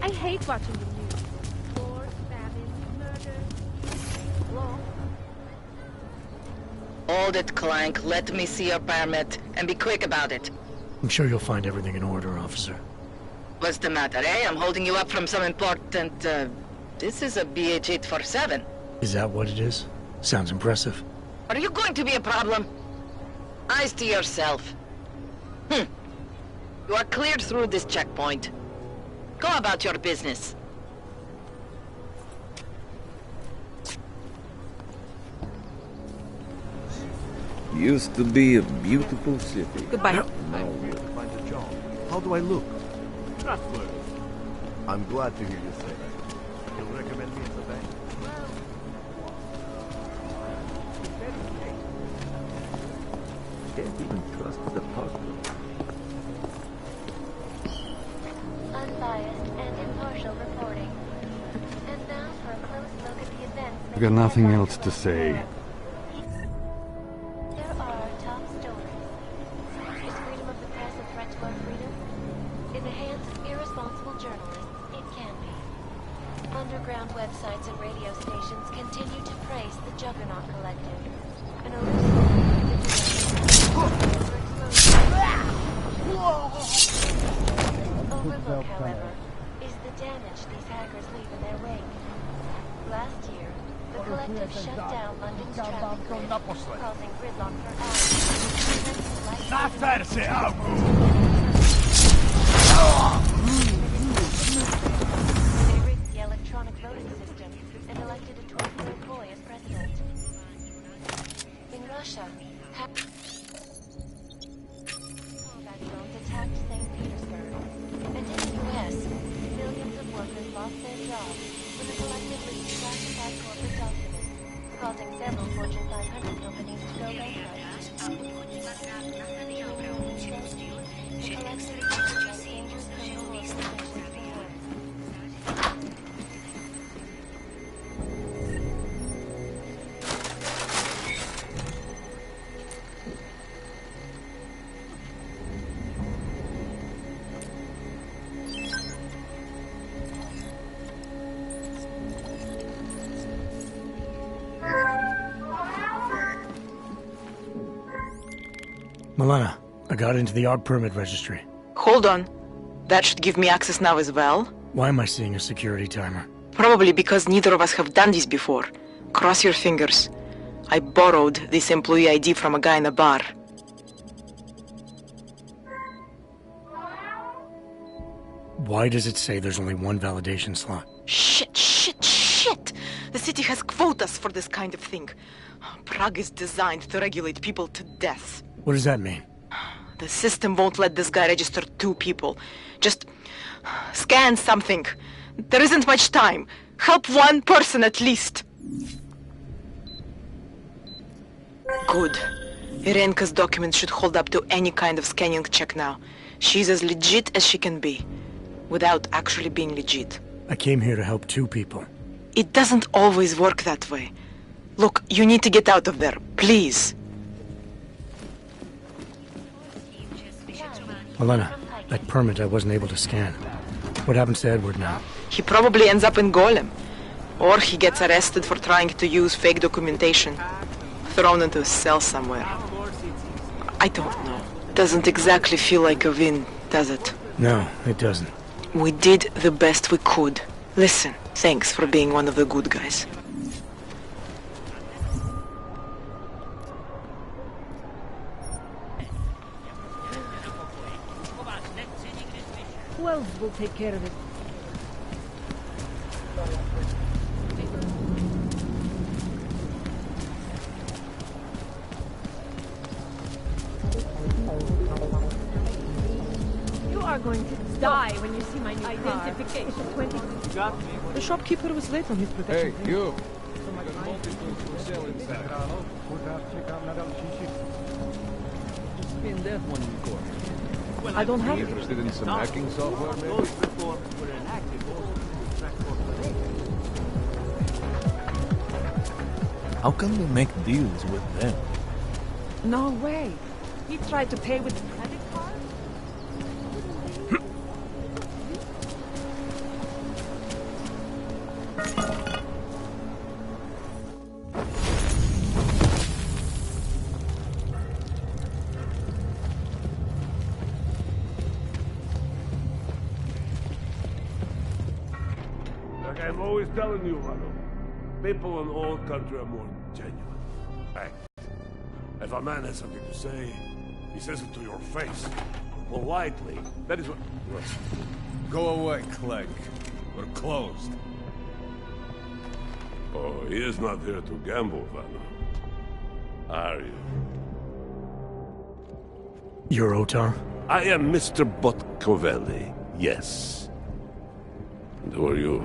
I hate watching the news. Wars, famine, murder, law. Hold it, Clank. Let me see your permit, and be quick about it. I'm sure you'll find everything in order, officer. What's the matter, eh? I'm holding you up from some important, This is a BH-847. Is that what it is? Sounds impressive. Are you going to be a problem? Eyes to yourself. You are cleared through this checkpoint. Go about your business. Used to be a beautiful city. Goodbye. Now Find a job. How do I look? Trustworthy. I'm glad to hear you say that. You'll recommend me as a bank? Can't even trust the hospital. Unbiased and impartial reporting. And now for a close look at the events. I've got nothing else to say. There are top stories. Is freedom of the press a threat to our freedom? In the hands of irresponsible journalists, it can be. Underground websites and radio stations continue to praise the Juggernaut Collective. An overlook, however, is the damage these hackers leave in their wake. Last year, the collective shut down London's traffic grid, causing gridlock for hours. They rigged the electronic voting system and elected a 12-year boy as president. In Russia, combat drones attacked St. Petersburg. And in the U.S., millions of workers lost their jobs when the collective leaked classified corporate documents, causing several Fortune 500 companies to go bankrupt. The collective is dangerous criminal organizations for work. Milena, I got into the ARG permit registry. Hold on. That should give me access now as well. Why am I seeing a security timer? Probably because neither of us have done this before. Cross your fingers. I borrowed this employee ID from a guy in a bar. Why does it say there's only one validation slot? Shit! The city has quotas for this kind of thing. Prague is designed to regulate people to death. What does that mean? The system won't let this guy register 2 people. Just scan something. There isn't much time. Help 1 person at least. Good. Irenka's documents should hold up to any kind of scanning check now. She's as legit as she can be, without actually being legit. I came here to help 2 people. It doesn't always work that way. Look, you need to get out of there, please. Milena, that permit I wasn't able to scan. What happens to Edward now? He probably ends up in Golem. Or he gets arrested for trying to use fake documentation. Thrown into a cell somewhere. I don't know. Doesn't exactly feel like a win, does it? No, it doesn't. We did the best we could. Listen, thanks for being one of the good guys. Who else will take care of it? You are going to die when you see my new identification. The shopkeeper was late on his protection. Hey, you! I don't have it. Interested in some hacking software, maybe? How can we make deals with them? No way. He tried to pay with a credit card? Like I'm always telling you, Rado, people in all country are more genuine. Act. If a man has something to say, he says it to your face. Politely. That is what... Go away, Clegg. We're closed. Oh, he is not here to gamble, Vanna. Are you? You're Otar? I am Mr. Botkovelli, yes. And who are you?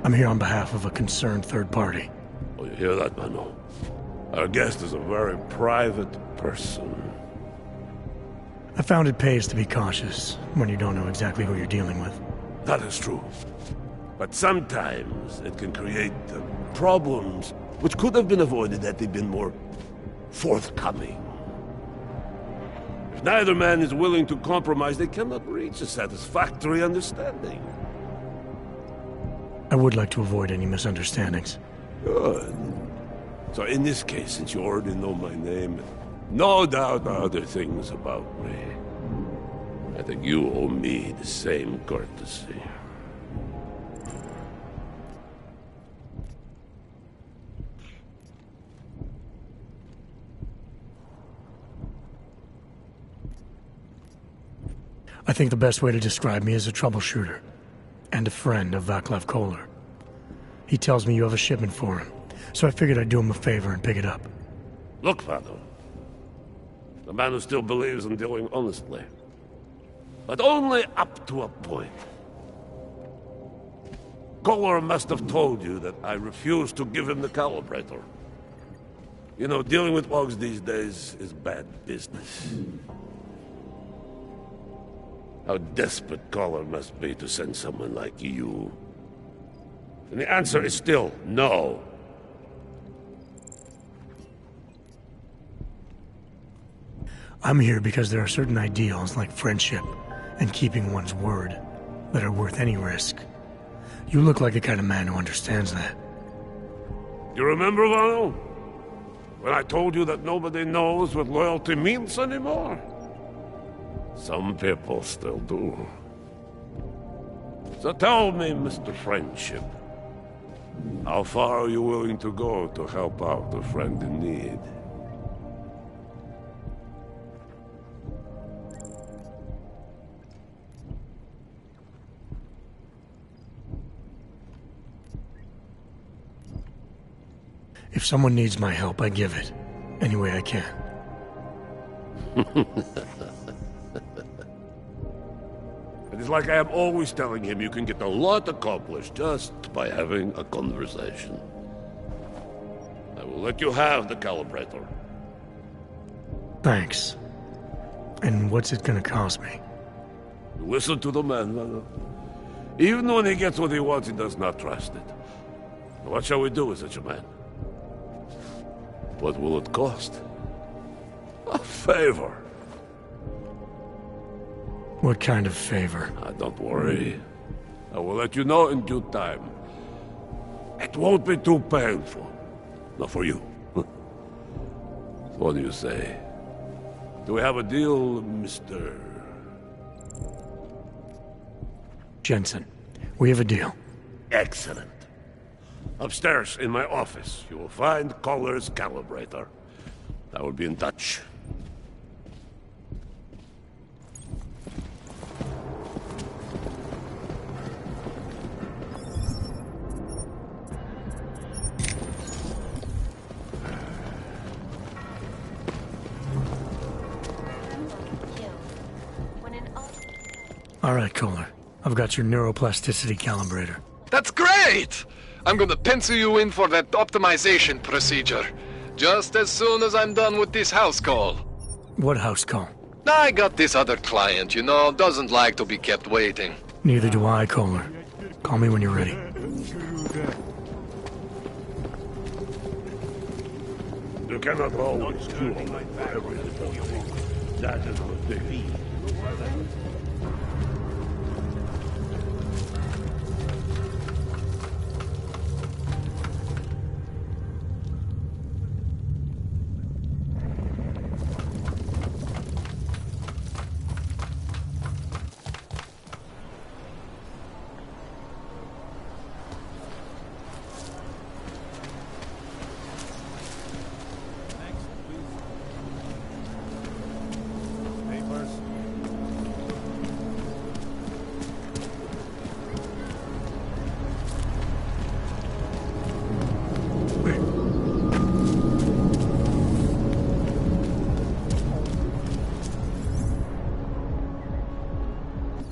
I'm here on behalf of a concerned third party. Oh, you hear that, Mano? Our guest is a very private person. I found it pays to be cautious when you don't know exactly who you're dealing with. That is true. But sometimes it can create problems which could have been avoided had they been more forthcoming. If neither man is willing to compromise, they cannot reach a satisfactory understanding. I would like to avoid any misunderstandings. Good. So in this case, since you already know my name, no doubt other things about me, I think you owe me the same courtesy. I think the best way to describe me is a troubleshooter, and a friend of Vaclav Koller. He tells me you have a shipment for him, so I figured I'd do him a favor and pick it up. Look, Father, the man who still believes in dealing honestly, but only up to a point. Koller must have told you that I refused to give him the calibrator. You know, dealing with bugs these days is bad business. How desperate Koller must be to send someone like you. And the answer is still no. I'm here because there are certain ideals like friendship and keeping one's word that are worth any risk. You look like the kind of man who understands that. You remember, Vano? When I told you that nobody knows what loyalty means anymore? Some people still do. So tell me, Mr. Friendship, how far are you willing to go to help out a friend in need? If someone needs my help, I give it. Any way I can. It is like I am always telling him you can get a lot accomplished just by having a conversation. I will let you have the calibrator. Thanks. And what's it gonna cost me? Listen to the man, Vano. Even when he gets what he wants, he does not trust it. What shall we do with such a man? What will it cost? A favor. What kind of favor? Don't worry. I will let you know in due time. It won't be too painful. Not for you. What do you say? Do we have a deal, Mr. Jensen? We have a deal. Excellent. Upstairs in my office, you will find Koller's calibrator. I will be in touch. All right, Koller. I've got your neuroplasticity calibrator. That's great! I'm gonna pencil you in for that optimization procedure. Just as soon as I'm done with this house call. What house call? I got this other client, you know, doesn't like to be kept waiting. Neither do I, Koller. Call me when you're ready. You cannot always do every little thing. That is what they mean.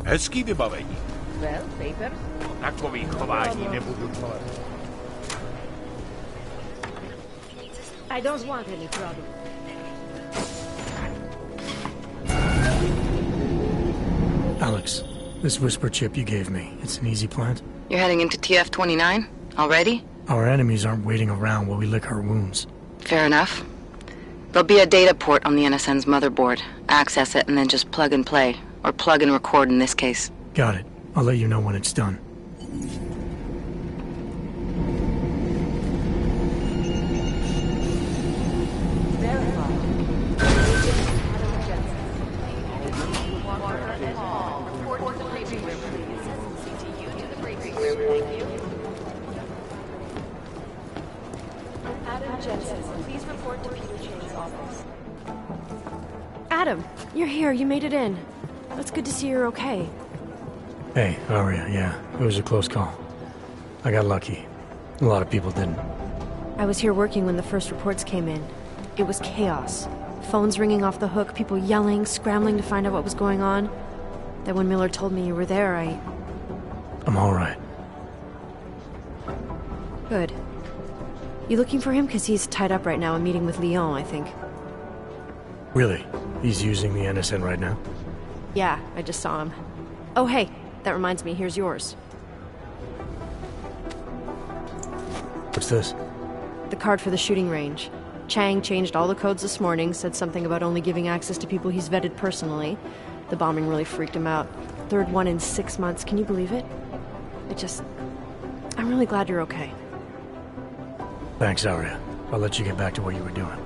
Hezký vybavení. Well, papers? Takový chování nebudu tolerovat. I don't want any trouble. Alex, this whisper chip you gave me, it's an easy plant? You're heading into TF-29? Already? Our enemies aren't waiting around while we lick our wounds. Fair enough. There'll be a data port on the NSN's motherboard. Access it and then just plug and play. Or plug and record in this case. Got it. I'll let you know when it's done. Jensen, please report to Peter Chang's office. Adam, you're here. You made it in. It's good to see you're okay. Hey, Aria, yeah. It was a close call. I got lucky. A lot of people didn't. I was here working when the first reports came in. It was chaos. Phones ringing off the hook, people yelling, scrambling to find out what was going on. Then when Miller told me you were there, I'm alright. Good. You looking for him? Because he's tied up right now, a meeting with Lyon, I think. Really? He's using the NSN right now? Yeah, I just saw him. Oh, hey, that reminds me, here's yours. What's this? The card for the shooting range. Chang changed all the codes this morning, said something about only giving access to people he's vetted personally. The bombing really freaked him out. Third one in 6 months, can you believe it? I'm really glad you're okay. Thanks, Aria. I'll let you get back to what you were doing.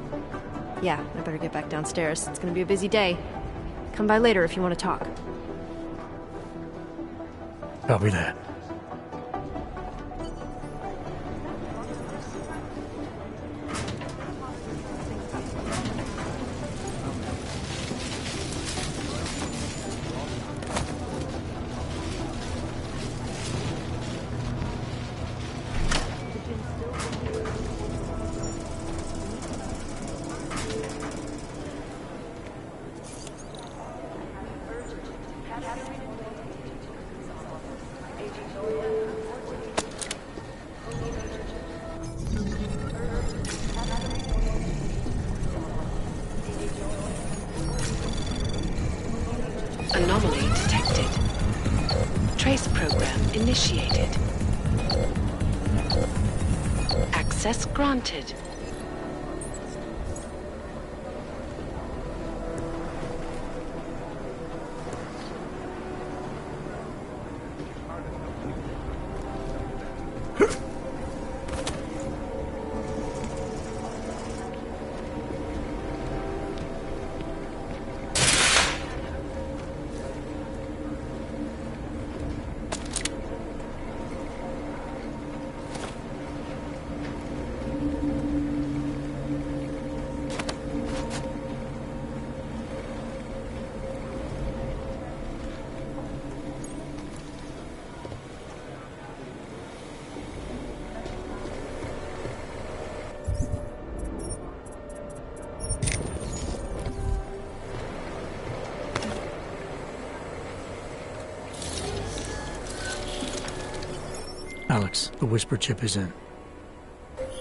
Yeah, I better get back downstairs. It's gonna be a busy day. Come by later if you want to talk. Copy that. Anomaly detected. Trace program initiated. Access granted. Alex, the whisper chip is in.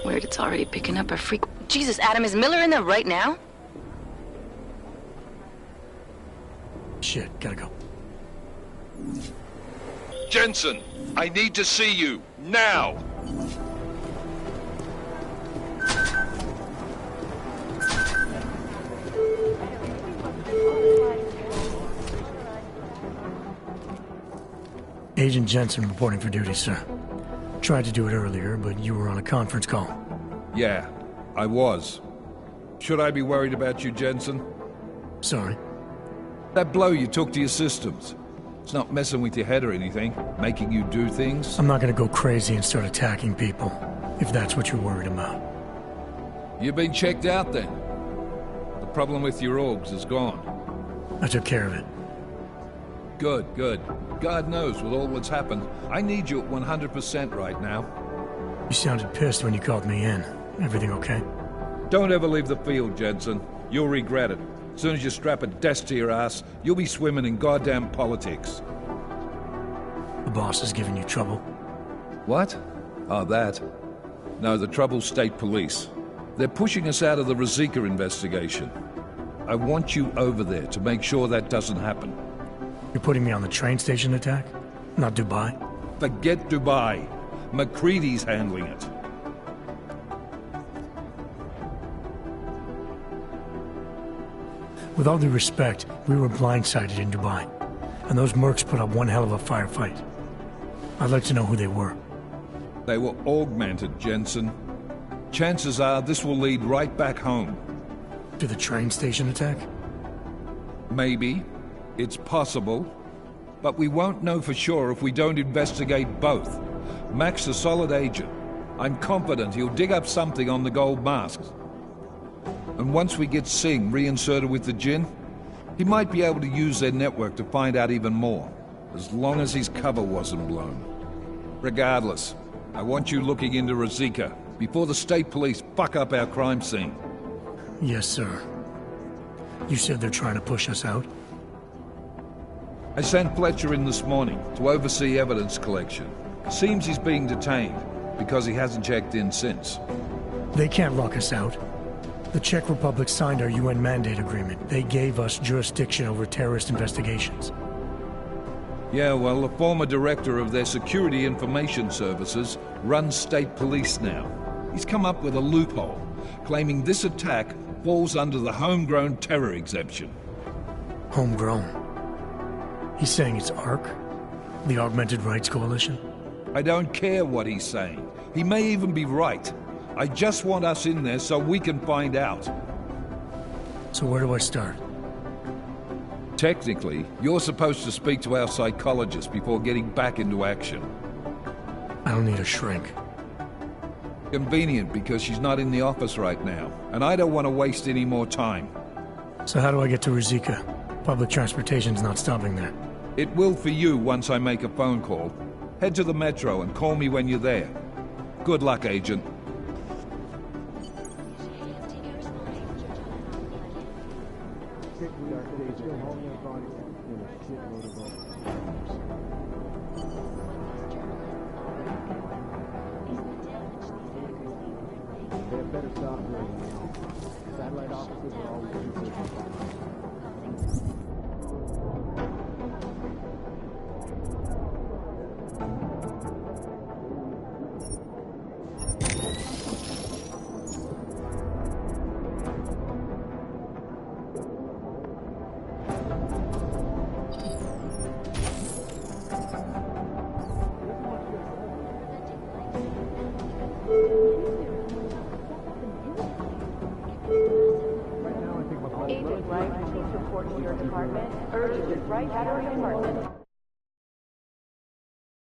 Weird, it's already picking up a freak. Jesus, Adam, is Miller in there right now? Shit, gotta go. Jensen, I need to see you, now! Agent Jensen reporting for duty, sir. Tried to do it earlier, but you were on a conference call. Yeah, I was. Should I be worried about you, Jensen? Sorry? That blow you took to your systems. It's not messing with your head or anything, making you do things. I'm not gonna go crazy and start attacking people, if that's what you're worried about. You've been checked out then. The problem with your orgs is gone. I took care of it. Good, good. God knows with all that's happened, I need you at 100% right now. You sounded pissed when you called me in. Everything okay? Don't ever leave the field, Jensen. You'll regret it. As soon as you strap a desk to your ass, you'll be swimming in goddamn politics. The boss is giving you trouble? What? Oh, that. No, the Trouble's state police. They're pushing us out of the Rosika investigation. I want you over there to make sure that doesn't happen. You're putting me on the train station attack? Not Dubai? Forget Dubai. McCready's handling it. With all due respect, we were blindsided in Dubai. And those mercs put up one hell of a firefight. I'd like to know who they were. They were augmented, Jensen. Chances are this will lead right back home. To the train station attack? Maybe. It's possible. But we won't know for sure if we don't investigate both. Mac's a solid agent. I'm confident he'll dig up something on the gold masks. And once we get Singh reinserted with the Jinn, he might be able to use their network to find out even more, as long as his cover wasn't blown. Regardless, I want you looking into Rosika before the state police fuck up our crime scene. Yes, sir. You said they're trying to push us out? I sent Fletcher in this morning to oversee evidence collection. Seems he's being detained because he hasn't checked in since. They can't lock us out. The Czech Republic signed our UN mandate agreement. They gave us jurisdiction over terrorist investigations. Yeah, well, the former director of their security information services runs state police now. He's come up with a loophole, claiming this attack falls under the homegrown terror exemption. Homegrown? He's saying it's ARC? The Augmented Rights Coalition? I don't care what he's saying. He may even be right. I just want us in there so we can find out. So where do I start? Technically, you're supposed to speak to our psychologist before getting back into action. I don't need a shrink. Convenient because she's not in the office right now, and I don't want to waste any more time. So how do I get to Rosika? Public transportation's not stopping there. It will for you once I make a phone call. Head to the metro and call me when you're there. Good luck, Agent. Satellite offices are always Agent Wright, please report to your department. Urgent, right at our department.